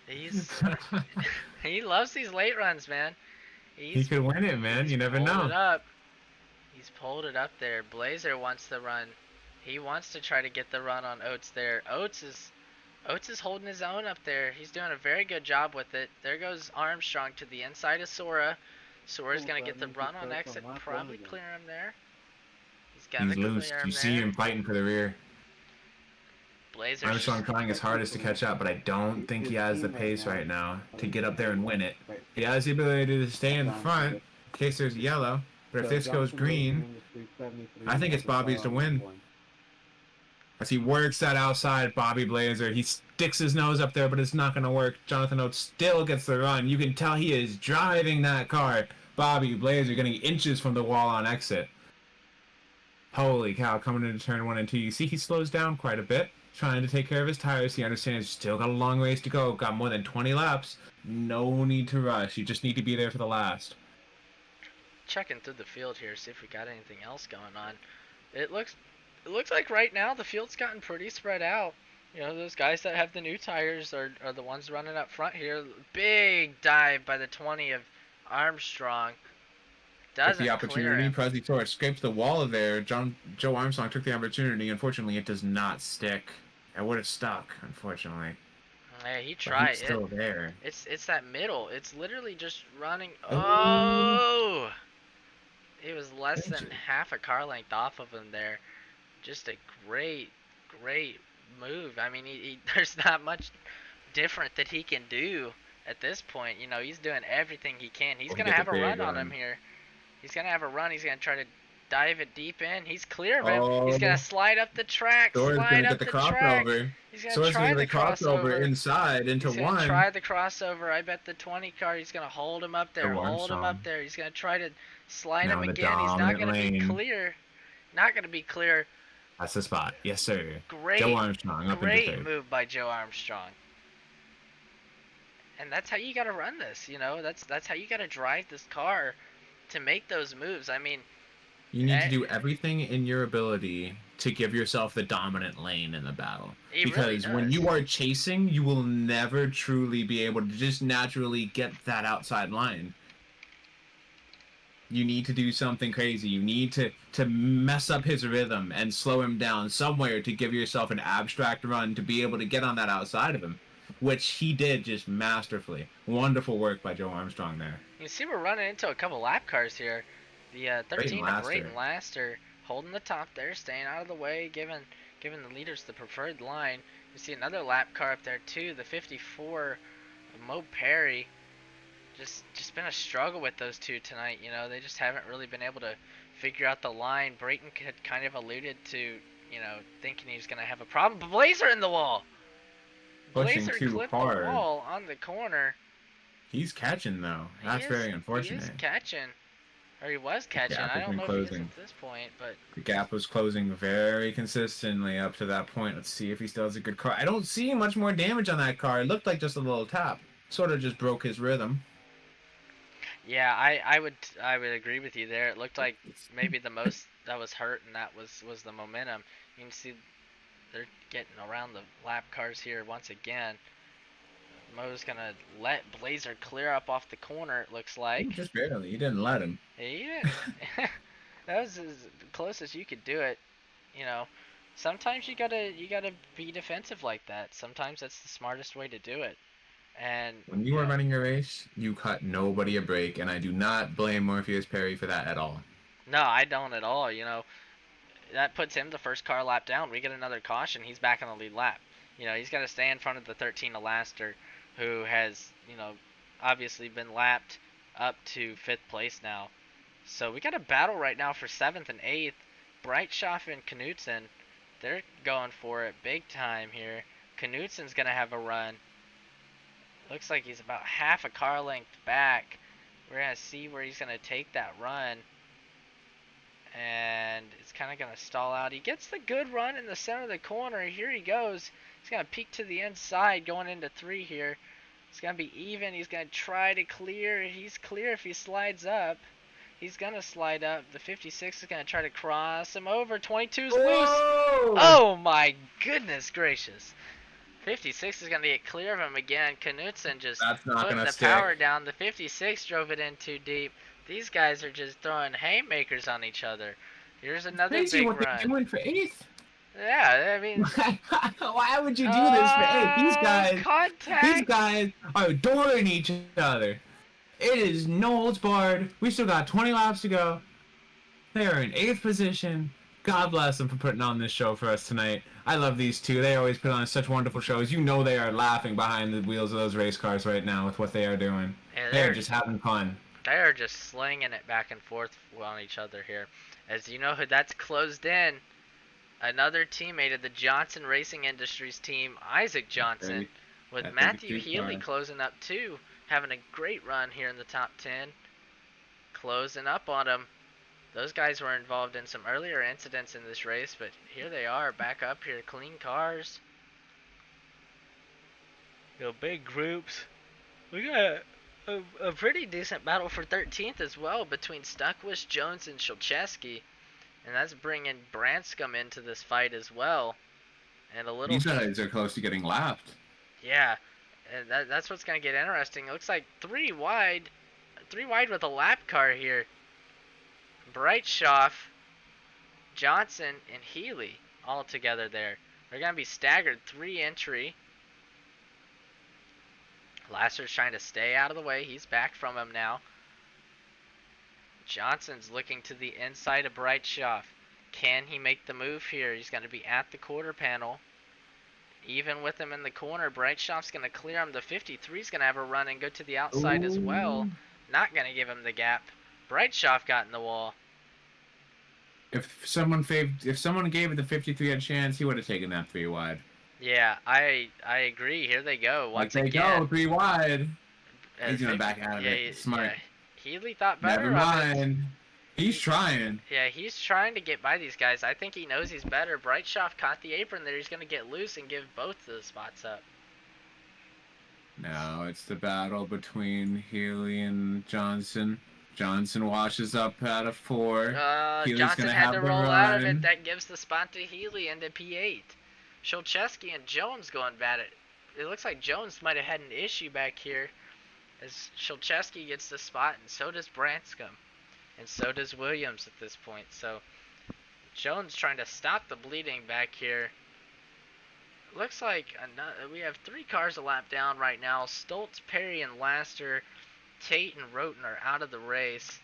He loves these late runs, man. He could win it, man. You never know. It up. He's pulled it up there. Blazer wants the run. He wants to try to get the run on Oates there. Oates is holding his own up there. He's doing a very good job with it. There goes Armstrong to the inside of Sora. Sora's gonna get the run on exit. Probably clear him there. He's loose. You see him fighting for the rear. Blazer's Armstrong trying his hardest to catch up, but I don't think he has the pace right now to get up there and win it. He has the ability to stay in front in case there's yellow, but if this goes green, I think it's Bobby's to win. As he works that outside Bobby Blazer, he sticks his nose up there, but it's not going to work. Jonathan Oates still gets the run. You can tell he is driving that car. Bobby Blazer getting inches from the wall on exit. Holy cow, coming into turn 1 and 2. You see he slows down quite a bit, trying to take care of his tires. He understands he's still got a long ways to go. Got more than 20 laps. No need to rush. You just need to be there for the last. Checking through the field here, see if we got anything else going on. It looks like right now the field's gotten pretty spread out. You know, those guys that have the new tires are the ones running up front here. Big dive by the 20 of Armstrong. Doesn't the opportunity. Pesisora scrapes the wall there. Joe Armstrong took the opportunity. Unfortunately, it does not stick. It would have stuck, unfortunately. Yeah, he tried. It's still there. It's that middle. It's literally just running. Oh! It was less than half a car length off of him there. Just a great move. I mean, there's not much different that he can do at this point. You know, he's doing everything he can. He's going to have a run on him here. He's going to have a run. He's going to try to dive it deep in. He's clear of him. He's going to slide up the track. Sora's going to get the crossover. He's going to try the crossover inside into he's one. He's going to try the crossover. I bet the 20 car, he's going to hold him up there. Hold him up there. He's going to try to slide him again. He's not going to be clear. Not going to be clear. That's the spot. Yes, sir. Great. Joe Armstrong up into third. Great move by Joe Armstrong. And that's how you got to run this, you know. That's how you got to drive this car to make those moves. I mean, you need to do everything in your ability to give yourself the dominant lane in the battle. Because when you are chasing, you will never truly be able to just naturally get that outside line. You need to do something crazy. You need to mess up his rhythm and slow him down somewhere to give yourself an abstract run to be able to get on that outside of him, which he did just masterfully. Wonderful work by Joe Armstrong there. You see we're running into a couple lap cars here. The 13 of Brayton Laster holding the top there, staying out of the way, giving the leaders the preferred line. You see another lap car up there too, the 54 of Mo Perry. Just been a struggle with those two tonight, you know. They just haven't really been able to figure out the line. Brayton had kind of alluded to, you know, thinking he was going to have a problem. But Blazer in the wall! Pushing Blazer too clipped hard. the wall on the corner. He's catching, though. That's very unfortunate. He is catching. Or he was catching. I don't know if he is at this point, but... The gap was closing very consistently up to that point. Let's see if he still has a good car. I don't see much more damage on that car. It looked like just a little tap. Sort of just broke his rhythm. Yeah, I would agree with you there. It looked like maybe the most that was hurt, and that was the momentum. You can see they're getting around the lap cars here once again. Mo's gonna let Blazer clear up off the corner. It looks like. Just barely. He didn't let him. He didn't. That was as close as you could do it. You know, sometimes you gotta be defensive like that. Sometimes that's the smartest way to do it. And when you are running your race, you cut nobody a break, and I do not blame Morpheus Perry for that at all. No, I don't at all. You know, that puts him the first car lap down. We get another caution. He's back on the lead lap. You know, he's got to stay in front of the 13 Elaster, who has, you know, obviously been lapped up to 5th place now. So we got a battle right now for 7th and 8th. Brightshoff and Knutson, they're going for it big time here. Knutson's going to have a run. Looks like he's about half a car length back. We're going to see where he's going to take that run. And it's kind of going to stall out. He gets the good run in the center of the corner. Here he goes. He's going to peek to the inside going into 3 here. It's going to be even. He's going to try to clear. He's clear if he slides up. He's going to slide up. The 56 is going to try to cross him over. 22's loose. Oh my goodness gracious. 56 is going to get clear of him again. Knutson just putting the power down. The 56 drove it in too deep. These guys are just throwing haymakers on each other. Here's another big run. They're doing for 8th. Yeah, I mean... Why would you do this for 8th? These guys are adoring each other. It is no holds barred. We still got 20 laps to go. They are in 8th position. God bless them for putting on this show for us tonight. I love these two. They always put on such wonderful shows. You know they are laughing behind the wheels of those race cars right now with what they are doing. Yeah, they're just having fun. They are just slinging it back and forth on each other here. As you know who that's closed in. Another teammate of the Johnson Racing Industries team, Isaac Johnson, with Matthew Healy closing up too. Having a great run here in the top 10. Closing up on him. Those guys were involved in some earlier incidents in this race, but here they are, back up here, clean cars. Big groups. We got a pretty decent battle for 13th as well between Stuckwish, Jones, and Shilcheski. And that's bringing Branscombe into this fight as well. And a little. These guys are close to getting lapped. Yeah, and that's what's going to get interesting. It looks like 3 wide with a lap car here. Brightshoff, Johnson, and Healy all together there. They're going to be staggered 3 entry. Lasser's trying to stay out of the way. He's back from him now. Johnson's looking to the inside of Brightshoff. Can he make the move here? He's going to be at the quarter panel. Even with him in the corner, Brightshoff's going to clear him. The 53's going to have a run and go to the outside as well. Not going to give him the gap. Brightshoff got in the wall. If someone gave the 53 a chance, he would have taken that 3 wide. Yeah, I agree. Here they go. Once again. They go 3 wide. He's gonna back out of it. Smart. Yeah. Healy thought better. Never mind. He's trying. Yeah, he's trying to get by these guys. I think he knows he's better. Brightshoff caught the apron there. He's gonna get loose and give both of the spots up. Now it's the battle between Healy and Johnson. Johnson washes up out of 4. Johnson had to roll out of it. That gives the spot to Healy into P8. Shilcheski and Jones going bad at it. It looks like Jones might have had an issue back here as Shilcheski gets the spot, and so does Branscombe. And so does Williams at this point. So Jones trying to stop the bleeding back here. Looks like we have 3 cars a lap down right now. Stoltz, Perry, and Laster. Tate and Roten are out of the race.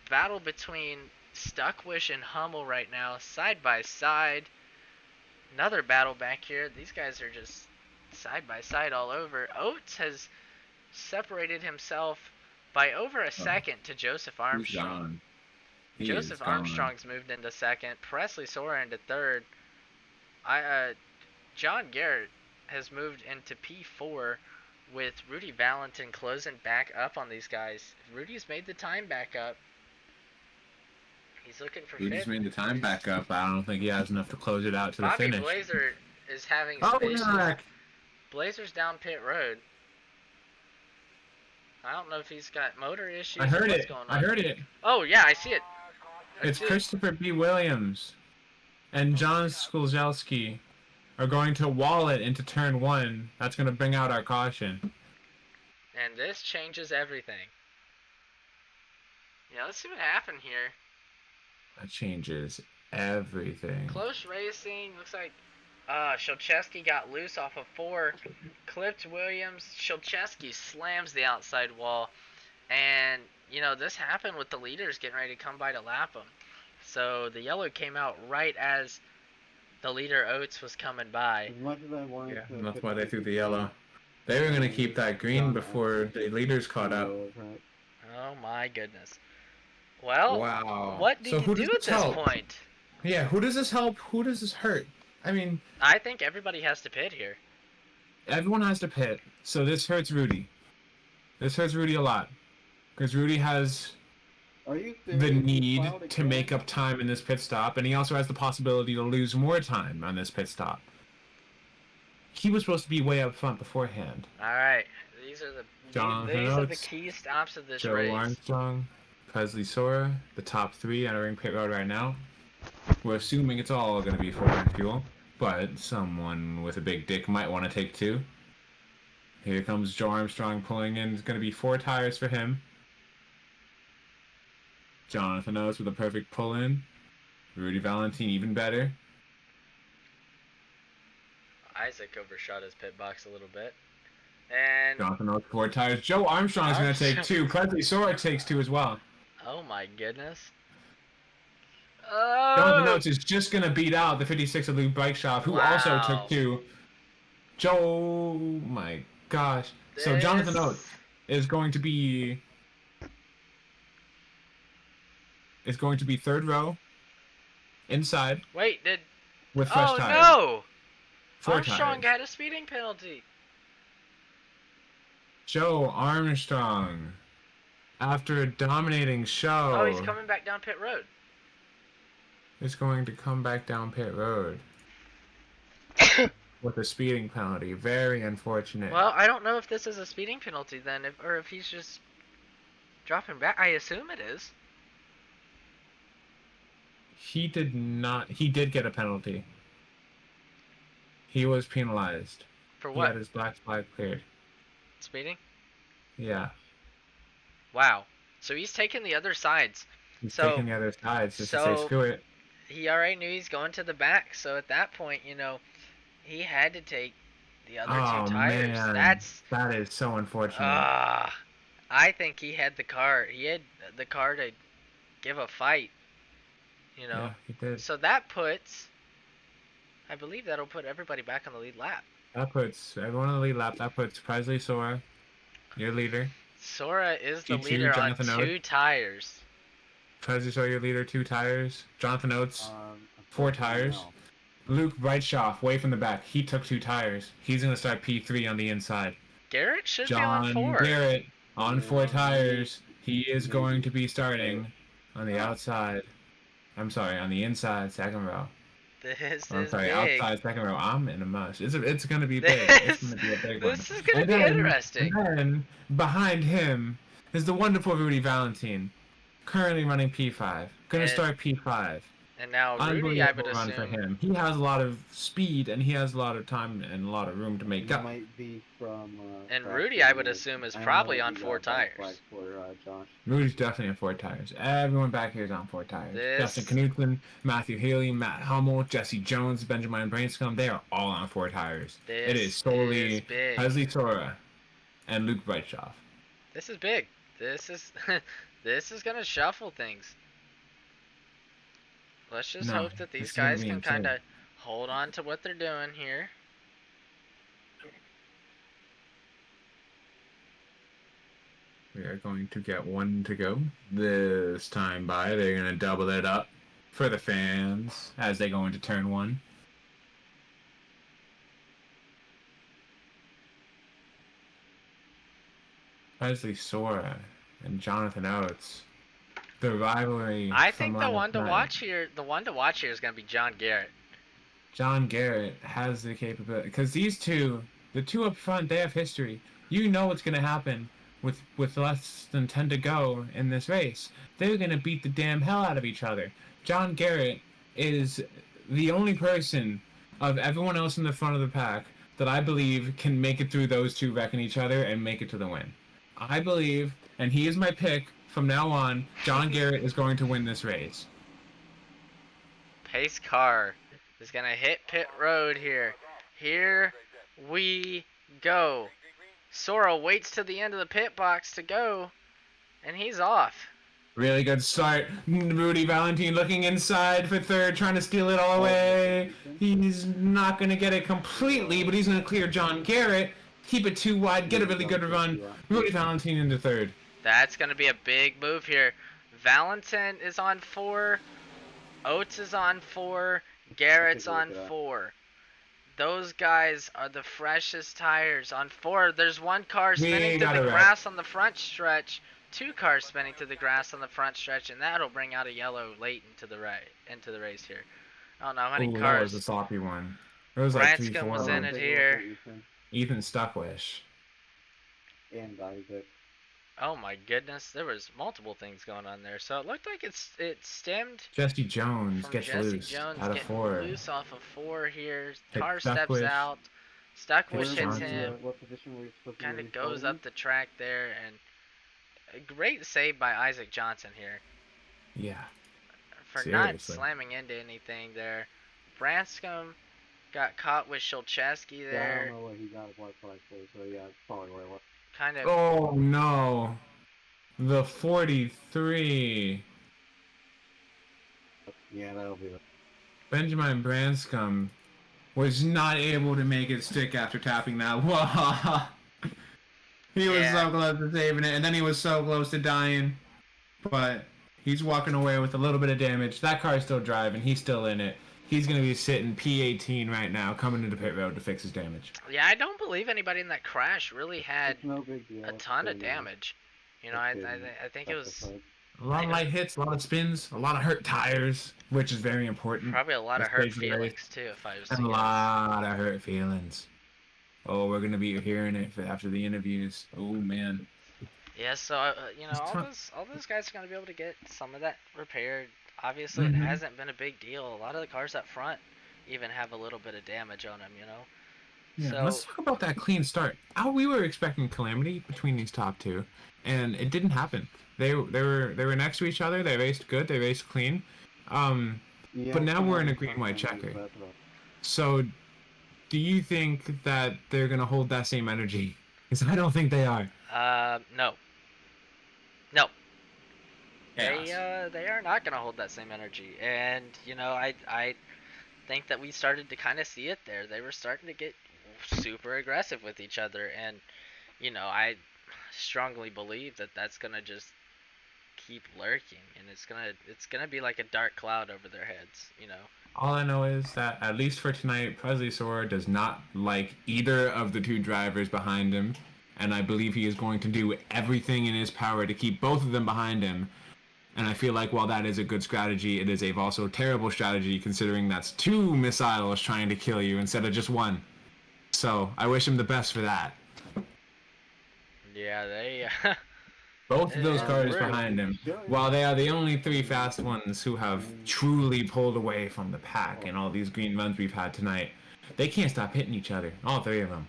Battle between Stuckwish and Hummel right now, side by side. Another battle back here. These guys are just side by side all over. Oates has separated himself by over a second to Joseph Armstrong. Joseph Armstrong's moved into 2nd. Presley Sora into 3rd. John Garrett has moved into P4 with Rudy Valentin closing back up on these guys. Rudy's made the time back up. He's looking for 5th. Rudy's made the time back up. I don't think he has enough to close it out to the finish. Bobby Blazer is having some issues. Blazer's down pit road. I don't know if he's got motor issues. I heard it. I heard it. Oh, yeah, I see it. It's Christopher B. Williams and John Skulzelski are going to wall it into turn 1. That's going to bring out our caution. And this changes everything. Yeah, let's see what happened here. That changes everything. Close racing. Looks like Shilcheski got loose off of 4. Clipped Williams. Shilcheski slams the outside wall. And, you know, this happened with the leaders getting ready to come by to lap them. So the yellow came out right as the leader Oates was coming by. As much as I wanted to that's why they threw the yellow. They were gonna keep that green before the leaders caught up. Oh my goodness. Well, Wow. what do So you who do does at this this help? point? Yeah, who does this help? Who does this hurt? I mean, I think everybody has to pit here. everyone has to pit, so this hurts Rudy. This hurts Rudy a lot. Because Rudy has Are you the serious? You need filed to again? make up time in this pit stop, and he also has the possibility to lose more time on this pit stop. He was supposed to be way up front beforehand. Alright, these are the key stops of this Joe race. Armstrong, Presley Sora, the top 3 entering pit road right now. We're assuming it's all going to be 400 fuel, but someone with a big dick might want to take 2. Here comes Joe Armstrong pulling in. It's going to be 4 tires for him. Jonathan Oates with a perfect pull-in. Rudy Valentine even better. Isaac overshot his pit box a little bit. And Jonathan Oates 4 tires. Joe Armstrong's going to take 2. Presley Sora takes 2 as well. oh my goodness. Jonathan Oh! Oates is just going to beat out the 56 of Luke Bike Shop, who Wow. also took 2. Joe, my gosh. So Jonathan This- Oates is going to be 3rd row inside Wait, did... with fresh Oh tires. no! 4 Armstrong tires. got a speeding penalty. Joe Armstrong, after a dominating show, Oh, he's coming back down pit road. is going to come back down pit road with a speeding penalty. Very unfortunate. Well, I don't know if this is a speeding penalty then, or if he's just dropping back. I assume it is. He did not. He did get a penalty. He was penalized. For He what? had his black flag cleared. Speeding? Yeah. Wow. So he's taking the other sides. He's So- taking the other sides just to so- say screw it. He already knew he's going to the back, so at that point, you know, he had to take the other Oh two tires. man, that is so unfortunate. I think he had the car. He had the car to give a fight. You know. Yeah, he did. So that puts, I believe that'll put everybody back on the lead lap. That puts everyone on the lead lap. That puts Presley Sora, your leader. Sora is the G2, leader on Jonathan 2 Oates. tires. Presley Sora, your leader, 2 tires. Jonathan Oates, 4 unfortunately, tires. no. Luke Brightshoff, way from the back. He took 2 tires. He's gonna start P3 on the inside. Garrett should be John on 4. Garrett on 4 Yeah. tires. He is going to be starting on the outside. I'm sorry, on the inside, 2nd row. This I'm is sorry, big. outside 2nd row. I'm in a mush. It's gonna be big. It's This, gonna be a big one. this is gonna And be then- interesting. And then behind him is the wonderful Rudy Valentine, currently running P5. Gonna And- start P5. And now Rudy, I would Unbelievable run for assume. him. He has a lot of speed and he has a lot of time and a lot of room to make He up. might be from. And Craft Rudy, I would Areas. assume, is I don't probably know if on he 4 got black tires. flag For Josh. Rudy's definitely on 4 tires. Everyone back here is on 4 tires. This- Justin Knudsen, Matthew Haley, Matt Hummel, Jesse Jones, Benjamin Brainscombe, they are all on 4 tires. It This is solely is big. Presley Sora and Luke Brightshoff. This is big. This is this is gonna shuffle things. Let's just No, hope that this these is gonna guys be can insane. kind of hold on to what they're doing here. We are going to get 1 to go this time by. They're going to double it up for the fans as they go into turn 1. Presley Sora and Jonathan Oates. The rivalry. I from think the last one to night. watch here, is gonna be John Garrett. John Garrett has the capability because these two, the 2 up front, they have history. You know what's going to happen with less than 10 to go in this race. They're going to beat the damn hell out of each other. John Garrett is the only person of everyone else in the front of the pack that I believe can make it through those 2 wrecking each other and make it to the win. I believe, and he is my pick from now on, John Garrett is going to win this race. Pace car is gonna hit pit road here. Here we go. Sora waits to the end of the pit box to go, and he's off. Really good start. Rudy Valentine looking inside for 3rd, trying to steal it all away. He's not going to get it completely, but he's going to clear John Garrett. keep it too wide, get a really good run. Rudy Valentine into third. That's going to be a big move here. Valentin is on 4. Oates is on 4. Garrett's on 4. Those guys are the freshest tires on 4. There's one car spinning to the grass on the front stretch. 2 cars spinning to the grass on the front stretch, and that'll bring out a yellow late into the race here. I don't know how many cars. That was a sloppy one. It was like 3, 4. was in it here. Ethan Stuckwish. And Isaac. Oh my goodness, there was multiple things going on there. So it looked like it stemmed. Jesse Jones gets Jesse loose Jones out of 4. Loose off of 4 here. Hit Car steps out. Stuckwish hits him. What position were you supposed to Kind be of goes starting? up the track there, and a great save by Isaac Johnson here. Yeah. For not slamming into anything there. Branscombe got caught with Shulcheski there. Yeah, I don't know what he got what for, so yeah, it's probably what it was. Kind of. Oh no. The 43. Yeah, that'll be it. Benjamin Branscombe was not able to make it stick after tapping that. Whoa. He was so close to saving it, and then he was so close to dying. But he's walking away with a little bit of damage. That car's still driving. He's still in it. He's going to be sitting P18 right now, coming into pit road to fix his damage. Yeah, I don't believe anybody in that crash really had No big deal. a ton of damage. You know, I think it was a lot of light hits, a lot of spins, a lot of hurt tires, which is very important. Probably a lot of hurt feelings too, if I was to guess. A lot of hurt feelings. Oh, we're gonna be hearing it after the interviews. Oh man. Yeah, so you know, all those guys are gonna be able to get some of that repaired. Obviously, it hasn't been a big deal. A lot of the cars up front even have a little bit of damage on them, you know. Yeah, so, let's talk about that clean start. We were expecting calamity between these top 2, and it didn't happen. They were next to each other. They raced good. They raced clean. But now we're in a green-white checker. So, do you think that they're gonna hold that same energy? Because I don't think they are. No. Yes. They are not gonna hold that same energy, and you know, I think that we started to kind of see it there. They were starting to get super aggressive with each other, and you know, I strongly believe that that's gonna just keep lurking, and it's gonna be like a dark cloud over their heads, you know. All I know is that, at least for tonight, Presley Sora does not like either of the 2 drivers behind him, and I believe he is going to do everything in his power to keep both of them behind him. And I feel like while that is a good strategy, it is a also terrible strategy, considering that's 2 missiles trying to kill you instead of just 1. So I wish him the best for that. Yeah, they. Both of those cars behind him, while they are the only 3 fast ones who have truly pulled away from the pack in all these green runs we've had tonight, they can't stop hitting each other. All 3 of them.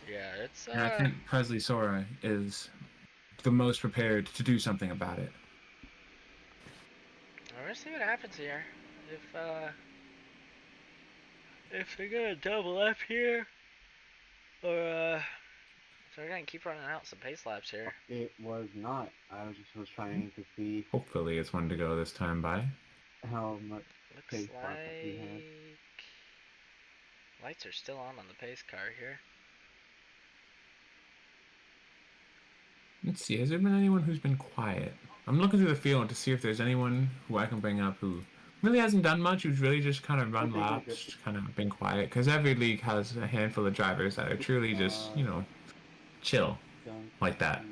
Yeah, it's. And I think Presley Sora is the most prepared to do something about it. We're gonna see what happens here. If they're gonna double up here, or so we're gonna keep running out some pace laps here. It was not. I was trying to see Hopefully it's one to go this time by. how much Looks pace like lap we had. lights are still on the pace car here. Let's see, has there been anyone who's been quiet? I'm looking through the field to see if there's anyone who I can bring up who really hasn't done much, who's really just kind of run laps, kind of been quiet. Because every league has a handful of drivers that are truly just, you know, chill like that.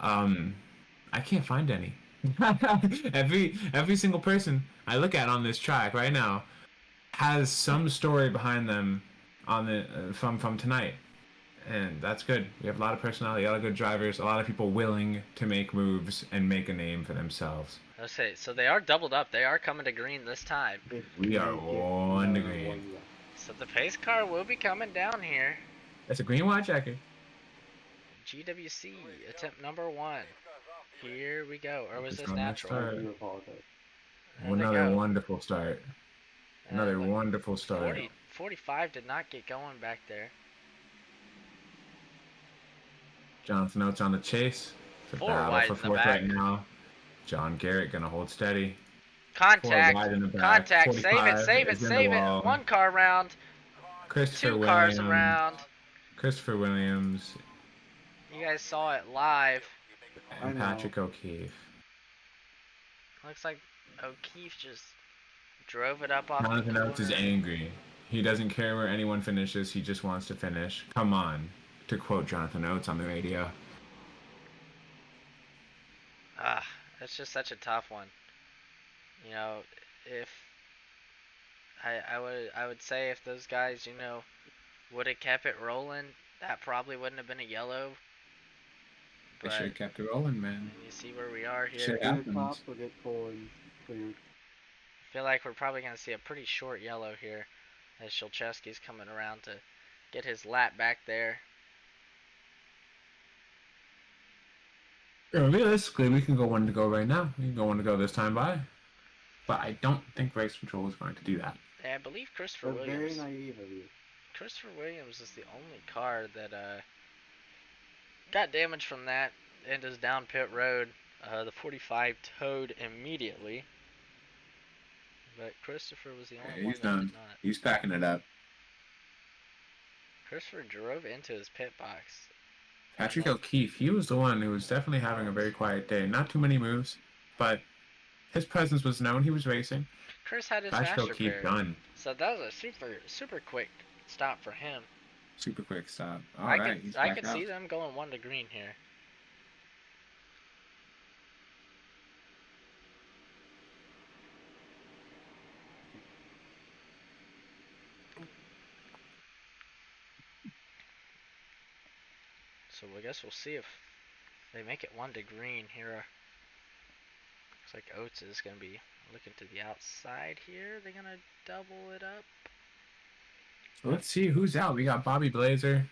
I can't find any. every single person I look at on this track right now has some story behind them on the from tonight. And that's good. We have a lot of personality, a lot of good drivers, a lot of people willing to make moves and make a name for themselves. Okay, so they are doubled up. They are coming to green this time. We are 1 to green. So the pace car will be coming down here. That's a green white checker. GWC, attempt number 1. Here we go. Or was Just this on that natural? start. There they Another go. wonderful start. Another look, wonderful start. 45 did not get going back there. Jonathan Oates on the chase. It's a 4 battle wide for in the 4th back. right now. John Garrett gonna hold steady. 4 Contact. wide in the back. Contact. Save it. 45 Save it. is in the Save it. wall. 1 car round. Christopher Two cars Williams. around. Christopher Williams You guys saw it live. I and know. Patrick O'Keefe. Looks like O'Keefe just drove it up off Jonathan the Oates is corner. angry. He doesn't care where anyone finishes. He just wants to finish. Come on, to quote Jonathan Oates on the radio. Ah, that's just such a tough one. You know, if I would say if those guys, you know, would have kept it rolling, that probably wouldn't have been a yellow. They But should have kept it rolling, man. you see where we are here. Shit The happens. top will get full and cleared. I feel like we're probably going to see a pretty short yellow here as Shulchevsky's coming around to get his lap back there. Realistically, we can go one to go right now. We can go one to go this time by. But I don't think race control is going to do that. And I believe Christopher That's very Williams. naive of you. Christopher Williams is the only car that got damage from that and is down pit road. The 45 towed immediately. But Christopher was the only one He's that done. did not. He's packing it up. Christopher drove into his pit box. Patrick O'Keefe, he was the one who was definitely having a very quiet day. Not too many moves, but his presence was known. He was racing. Chris had his Patrick master O'Keefe pair. done. So that was a super quick stop for him. Super quick stop. I Alright, he's could back out. see them going 1 to green here. So I guess we'll see if they make it 1 to green here. Looks like Oates is going to be looking to the outside here. They're going to double it up. So let's see who's out. We got Bobby Blazer,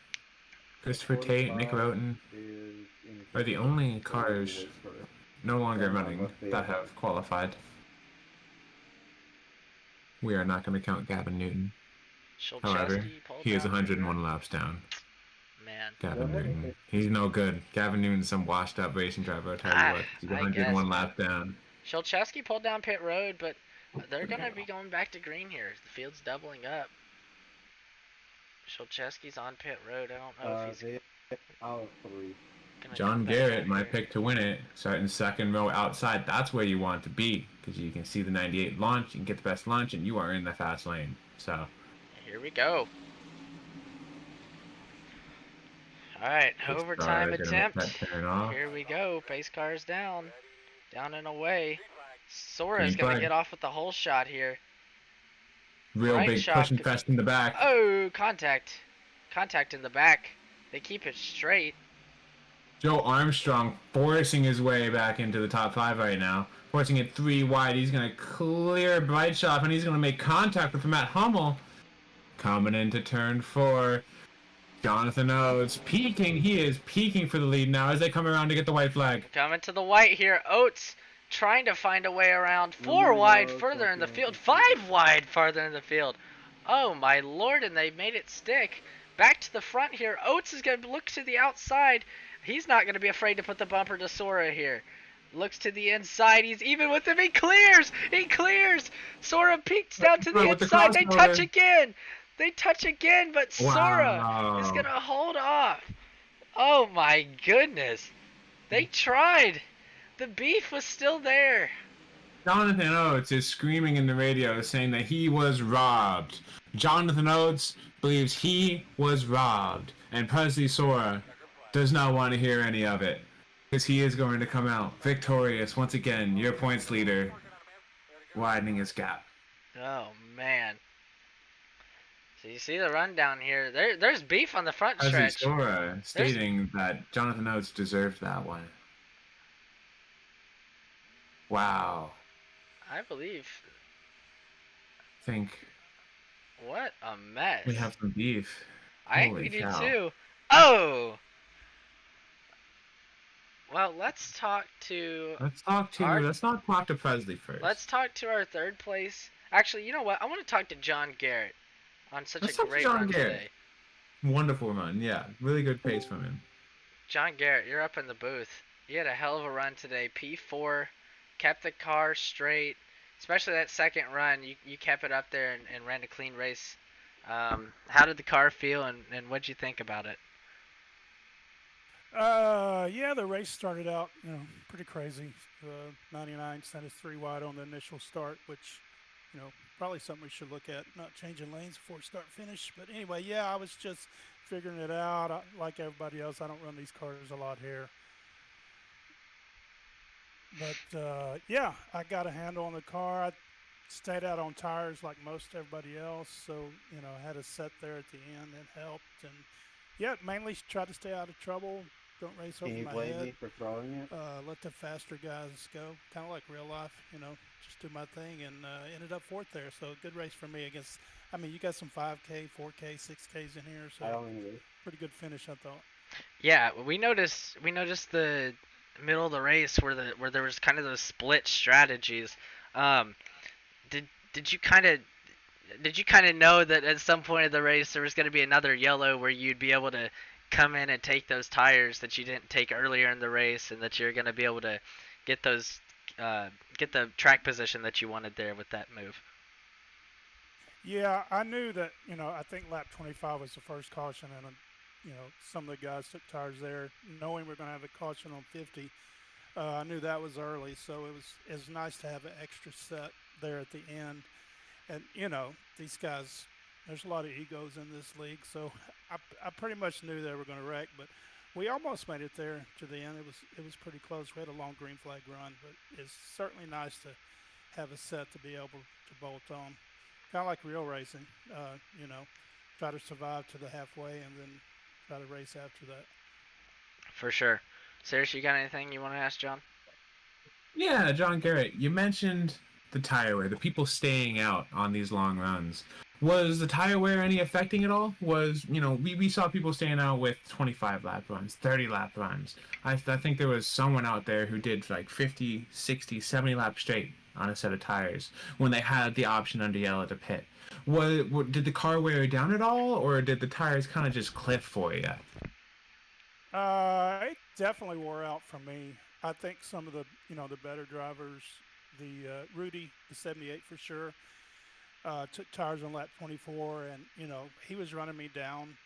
Christopher Tate, Nick 45 Roten is in are the only cars wait for it. no longer Yeah, running must be. that have qualified. We are not going to count Gavin Newton. However, Shulchevsky pulled he is down 101 laps down. Man, Gavin Well, Newton. He's no good. Gavin Newton's some washed up racing driver, I'll tell you what. He's I 101 guess, laps down. Shulchevsky pulled down pit road, but they're going to be going back to green here. The field's doubling up. Shulchevsky's on pit road. I don't know if he's They out of 3. gonna John come back Garrett, out my here. pick to win it, starting second row outside. That's where you want to be because you can see the 98 launch, you can get the best launch, and you are in the fast lane. So, Here we go. Alright, overtime attempt. Turn off. Here we go. Pace car's down. Down and away. Sora's Green going to flag. get off with the whole shot here. Real Right big shot push and could- fest in the back. Oh, contact. Contact in the back. They keep it straight. Joe Armstrong forcing his way back into the top 5 right now. Forcing it 3 wide. He's going to clear Bright Shot and he's going to make contact with Matt Hummel. Coming into turn 4. Jonathan Oates peaking. He is peaking for the lead now as they come around to get the white flag. Coming to the white here. Oates trying to find a way around. 4 Number wide yellow, further in the okay. field. 5 wide farther in the field. Oh my lord, and they made it stick. Back to the front here. Oates is going to look to the outside. He's not going to be afraid to put the bumper to Sora here. Looks to the inside. He's even with him. He clears. He clears. Sora peeks down to the With the inside. They touch crossover. again. They touch again, but Sora Wow. is going to hold off. Oh my goodness. They tried. The beef was still there. Jonathan Oates is screaming in the radio saying that he was robbed. Jonathan Oates believes he was robbed. And Presley Sora does not want to hear any of it. Because he is going to come out victorious once again, your points leader, widening his gap. Oh man. So you see the rundown here. There's beef on the front Presley stretch. Sora stating that Jonathan Oates deserved that one. Wow. I believe. Think What a mess. we have some beef. I think Holy we do cow. too. Oh! Well, let's talk to Let's not talk to Presley first. let's talk to our third place. Actually, you know what? I want to talk to John Garrett on such Let's a talk to great John run Garrett. today. Wonderful run, yeah. Really good pace from him. John Garrett, you're up in the booth. You had a hell of a run today. P4, kept the car straight. Especially that second run, you kept it up there and ran a clean race. How did the car feel, and what'd you think about it? Yeah, the race started out, pretty crazy. 99 sent us 3 wide on the initial start, which, probably something we should look at, not changing lanes before start finish. But anyway, yeah, I was just figuring it out. Like everybody else, I don't run these cars a lot here. But yeah, I got a handle on the car. I stayed out on tires like most everybody else, so I had a set there at the end that helped. And yeah, mainly tried to stay out of trouble. Don't race over Can you my blame head. me for throwing it? Let the faster guys go, kind of like real life. Just do my thing, and ended up fourth there. So good race for me against. I mean, you got some 5K, 4K, 6Ks in here, I so only knew. pretty good finish, I thought. Yeah, we noticed the middle of the race where there was kind of those split strategies. Um, did you kind of know that at some point of the race there was going to be another yellow where you'd be able to come in and take those tires that you didn't take earlier in the race, and that you're going to be able to get those get the track position that you wanted there with that move? Yeah, I knew that. I think lap 25 was the first caution, and some of the guys took tires there, knowing we're going to have a caution on 50. I knew that was early, so it was nice to have an extra set there at the end. And these guys, there's a lot of egos in this league, so I pretty much knew they were going to wreck, but we almost made it there to the end. It was pretty close. We had a long green flag run, but it's certainly nice to have a set to be able to bolt on, kind of like real racing. Try to survive to the halfway and then try to race after that. For sure. Seriously, you got anything you want to ask John? Yeah, John Garrett, you mentioned the tire wear, the people staying out on these long runs. Was the tire wear any affecting at all? We saw people staying out with 25 lap runs, 30 lap runs. I think there was someone out there who did like 50, 60, 70 laps straight on a set of tires when they had the option under yellow to pit. Did the car wear down at all, or did the tires kind of just cliff for you? It definitely wore out for me. I think some of the the better drivers, the Rudy, the 78 for sure, took tires on lap 24, and he was running me down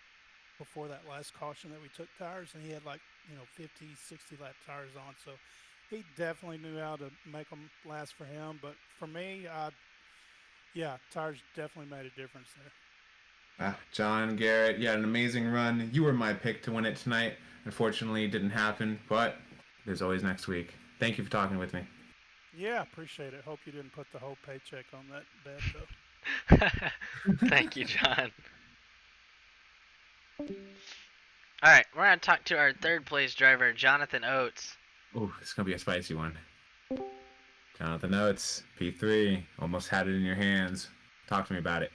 before that last caution that we took tires, and he had like 50, 60 lap tires on, so he definitely knew how to make them last for him. But for me, yeah, tires definitely made a difference there. John Garrett, you had an amazing run. You were my pick to win it tonight. Unfortunately, it didn't happen, but there's always next week. Thank you for talking with me. Yeah, appreciate it. Hope you didn't put the whole paycheck on that bet, though. Thank you, John. Alright, we're going to talk to our third place driver, Jonathan Oates. Oh, it's going to be a spicy one. Jonathan Oates, P3, almost had it in your hands. Talk to me about it.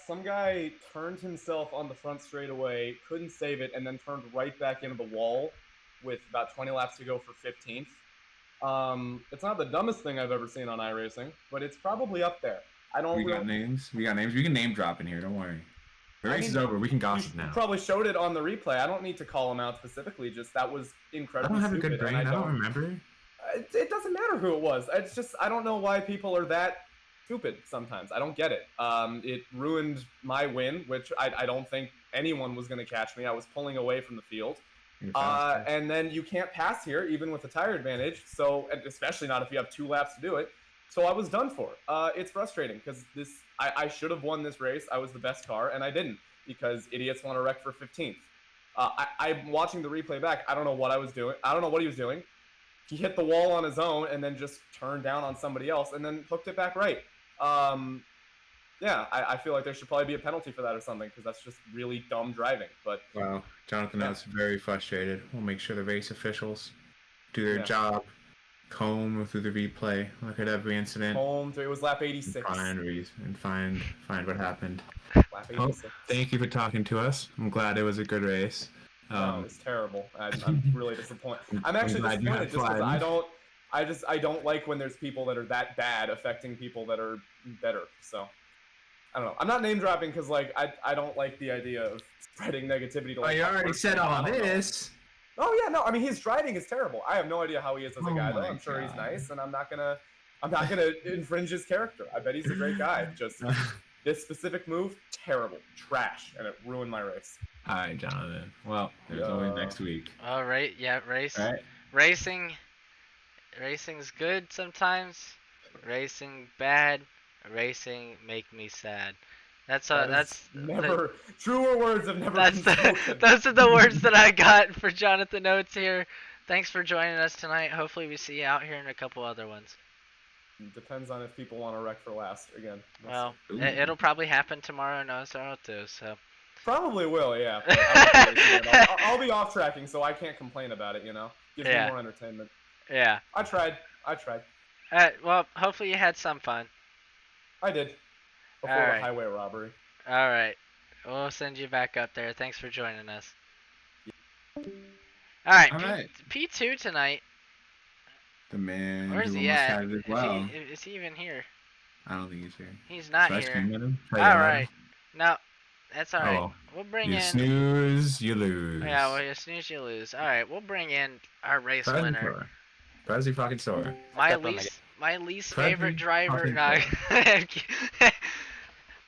Some guy turned himself on the front straightaway, couldn't save it, and then turned right back into the wall with about 20 laps to go for 15th. It's not the dumbest thing I've ever seen on iRacing, but it's probably up there. We got names. We can name drop in here. Don't worry. The race is over. We can gossip now. You probably showed it on the replay. I don't need to call him out specifically. Just that was incredibly I don't have stupid, a good brain. I don't remember. It doesn't matter who it was. It's just I don't know why people are that stupid sometimes. I don't get it. It ruined my win, which I don't think anyone was going to catch me. I was pulling away from the field. And then you can't pass here, even with the tire advantage. So, especially not if you have 2 laps to do it. So I was done for. It's frustrating because I should have won this race. I was the best car, and I didn't because idiots want to wreck for 15th. I'm watching the replay back. I don't know what I was doing. I don't know what he was doing. He hit the wall on his own and then just turned down on somebody else and then hooked it back right. Yeah, I feel like there should probably be a penalty for that or something because that's just really dumb driving. But wow, Jonathan is very frustrated. We'll make sure the race officials do their job, comb through the replay, look at every incident. Comb through. It was lap 86. And find what happened. Lap 86. Thank you for talking to us. I'm glad it was a good race. No, it's terrible. I'm really disappointed. I'm actually disappointed just because I don't like when there's people that are that bad affecting people that are better. So I don't know. I'm not name dropping because like I don't like the idea of spreading negativity to. Like, you already said all this. Oh yeah, no. I mean, his driving is terrible. I have no idea how he is as a guy though. I'm sure he's nice, and I'm not gonna infringe his character. I bet he's a great guy. Just This specific move, terrible, trash, and it ruined my race. All right, Jonathan. Well, there's always next week. All right, yeah, All right. Racing's good sometimes. Racing bad. Racing make me sad. That's never truer words have never that's been spoken. those are the words that I got for Jonathan Oates here. Thanks for joining us tonight. Hopefully we see you out here in a couple other ones. Depends on if people want to wreck for last again. Well, it'll probably happen tomorrow in Osorno, so. Probably will, yeah. But I won't be racing at all. I'll be off tracking, so I can't complain about it. Gives me more entertainment. Yeah. I tried. Well, hopefully you had some fun. I did. Before the highway robbery. All right. We'll send you back up there. Thanks for joining us. All right. P2 tonight. The man Where's who he almost at? had it as well. Is he even here? I don't think he's here. He's not Should I here. scream at him? All right. No, that's all right. Oh, We'll bring you in. snooze, you lose. Yeah, well, you snooze, you lose. All right, we'll bring in our race winner. Prezi fucking Sora. My least favorite driver. fucking No.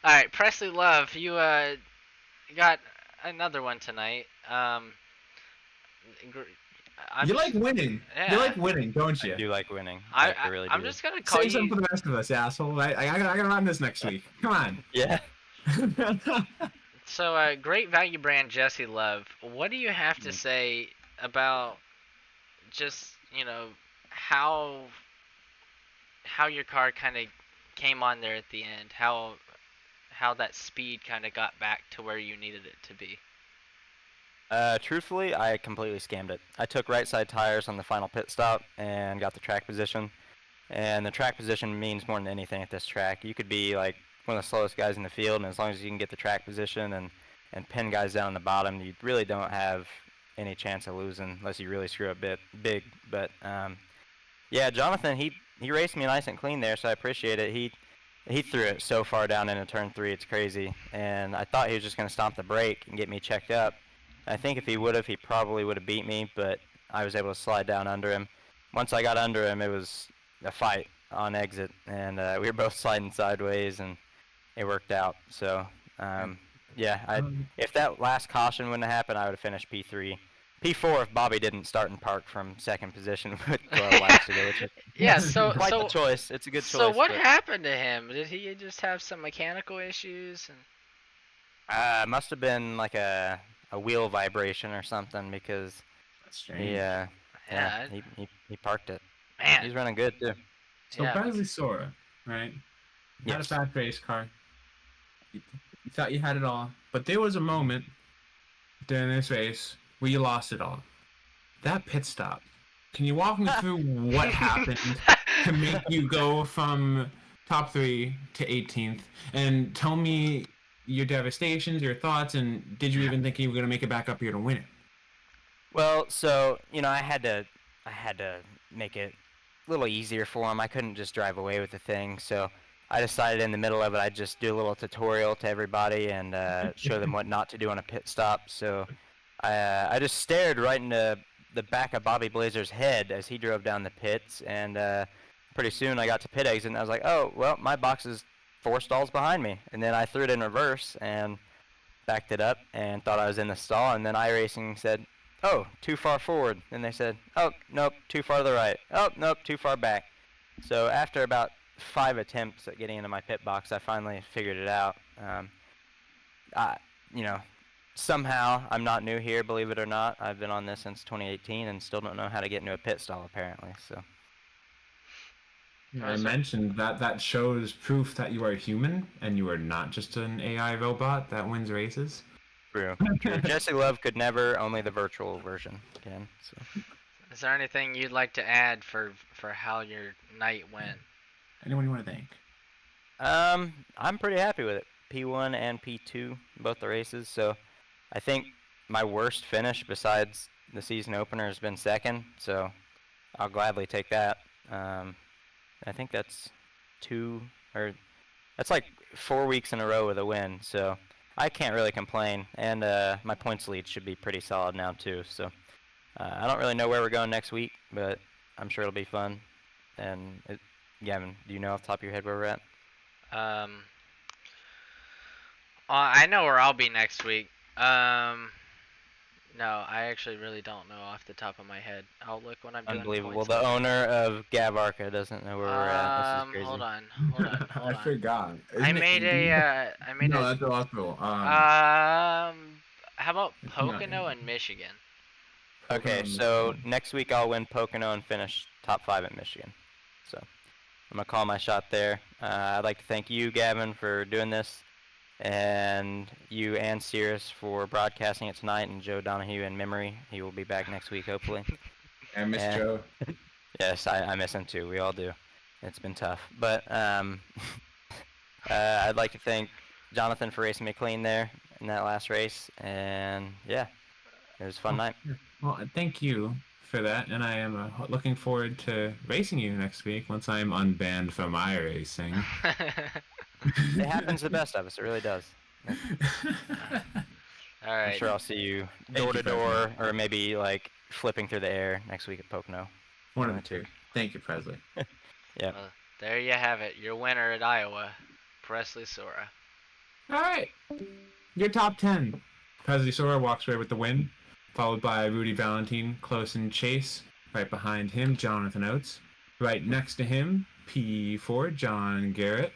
All right, Presley Love, you got another one tonight. You like winning. Yeah. You like winning, don't you? I do like winning. I really I'm do. just gonna call Save you. something for the rest of us, asshole. I gotta run this next week. Come on. Yeah. So, great value brand Jesse Love. What do you have to say about just how your car kind of came on there at the end? How that speed kind of got back to where you needed it to be? Truthfully, I completely scammed it. I took right side tires on the final pit stop and got the track position. And the track position means more than anything at this track. You could be like one of the slowest guys in the field, and as long as you can get the track position and pin guys down on the bottom, you really don't have any chance of losing unless you really screw up big. But yeah, Jonathan, he raced me nice and clean there, so I appreciate it. He threw it so far down into turn 3, it's crazy. And I thought he was just going to stomp the brake and get me checked up. I think if he would have, he probably would have beat me, but I was able to slide down under him. Once I got under him, it was a fight on exit, and we were both sliding sideways, and it worked out. So, yeah, if that last caution wouldn't have happened, I would have finished P3. P4 if Bobby didn't start and park from second position with 12 laps to go. Which is Yeah, so quite the choice. It's a good choice. So what but, happened to him? Did he just have some mechanical issues? must have been like a wheel vibration or something because he parked it. Man, he's running good too. So Presley Sora, right? You had a fast race car. You thought you had it all, but there was a moment during this race where you lost it all. That pit stop. Can you walk me through what happened to make you go from top 3 to 18th, and tell me your devastations, your thoughts, and did you even think you were gonna make it back up here to win it? Well, so I had to make it a little easier for him. I couldn't just drive away with the thing, so I decided in the middle of it I'd just do a little tutorial to everybody and show them what not to do on a pit stop. So I just stared right into the back of Bobby Blazer's head as he drove down the pits, and pretty soon I got to pit exit and I was like, oh, well, my box is 4 stalls behind me. And then I threw it in reverse and backed it up and thought I was in the stall, and then iRacing said, oh, too far forward. And they said, oh, nope, too far to the right. Oh, nope, too far back. So after about 5 attempts at getting into my pit box, I finally figured it out. Somehow I'm not new here, believe it or not. I've been on this since 2018 and still don't know how to get into a pit stall apparently. So I mentioned that shows proof that you are human and you are not just an AI robot that wins races. True. Jesse Love could never, only the virtual version can. So. Is there anything you'd like to add for how your night went? Anyone you want to thank? I'm pretty happy with it. P1 and P2, both the races. So I think my worst finish besides the season opener has been second. So I'll gladly take that. I think that's like 4 weeks in a row with a win. So I can't really complain, and my points lead should be pretty solid now too. So I don't really know where we're going next week, but I'm sure it'll be fun. And Gavin, do you know off the top of your head where we're at? I know where I'll be next week. No, I actually really don't know off the top of my head. I'll look when I'm doing Unbelievable. points. The owner of GAVARCA doesn't know where we're at. This is crazy. Hold on, I forgot. I Isn't it made 80? I made No, a, that's awful. how about It's not Pocono 80. and Michigan? Okay, Pokemon so Michigan. next week I'll win Pocono and finish top 5 at Michigan. So I'm gonna call my shot there. I'd like to thank you, Gavin, for doing this, and you and Cirrus for broadcasting it tonight, and Joe Donahue in memory. He will be back next week, hopefully. I miss And- Joe. Yes, I miss him too. We all do. It's been tough, but I'd like to thank Jonathan for racing me clean there in that last race, and yeah, it was a fun night. Well, thank you for that, and I am looking forward to racing you next week once I'm unbanned from iRacing. It happens to the best of us. It really does. All I'm right. sure I'll see you Thank door you, to Presley. door, or maybe like flipping through the air next week at Pocono. One of the two. Thank you, Presley. Yeah. Well, there you have it. Your winner at Iowa, Presley Sora. All right, your top 10. Presley Sora walks away with the win, followed by Rudy Valentine, close in chase. Right behind him, Jonathan Oates. Right next to him, P4, John Garrett.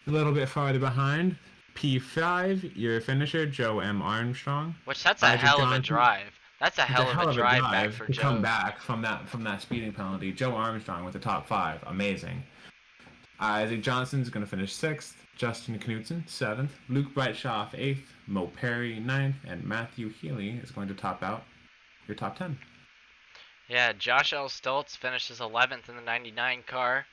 A little bit farther behind, P5, your finisher, Joe M. Armstrong. Which that's a Isaac hell of a Johnson. drive. That's a It's hell of a drive back for to Joe. come back from that speeding penalty. Joe Armstrong with the top 5, amazing. Isaac Johnson's going to finish 6th, Justin Knudsen 7th, Luke Brightshaw 8th, Mo Perry 9th, and Matthew Healy is going to top out your top 10. Yeah, Josh L. Stoltz finishes 11th in the 99 car.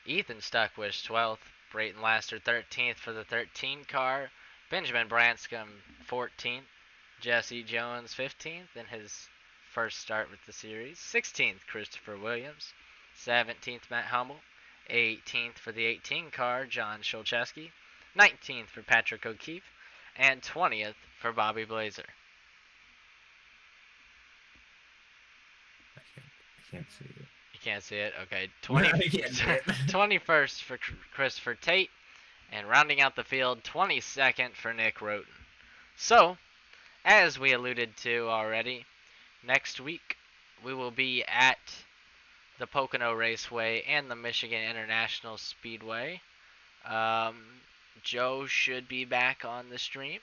Ethan Stuckwish 12th. Brayton Laster 13th for the 13 car. Benjamin Branscombe 14th. Jesse Jones 15th in his first start with the series. 16th Christopher Williams. 17th Matt Hummel. 18th for the 18 car John Szulczewski. 19th for Patrick O'Keefe. And 20th for Bobby Blazer. I can't see it. You can't see it? Okay. I can't see it. 21st for Christopher Tate. And rounding out the field, 22nd for Nick Roten. So, as we alluded to already, next week we will be at the Pocono Raceway and the Michigan International Speedway. Joe should be back on the stream.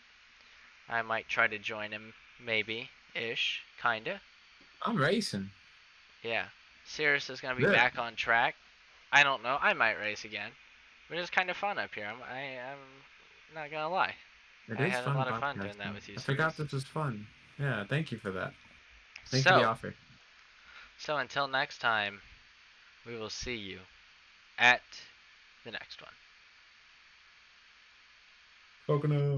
I might try to join him, maybe-ish, kinda. I'm racing. Yeah. Cirrus is going to be Good. back on track. I don't know. I might race again. But it's kind of fun up here. I'm not going to lie. It I is had a fun lot of fun doing podcasting. that with you, I forgot Cirrus. this was fun. Yeah, thank you for that. Thanks for the offer. So until next time, we will see you at the next one. Pocono.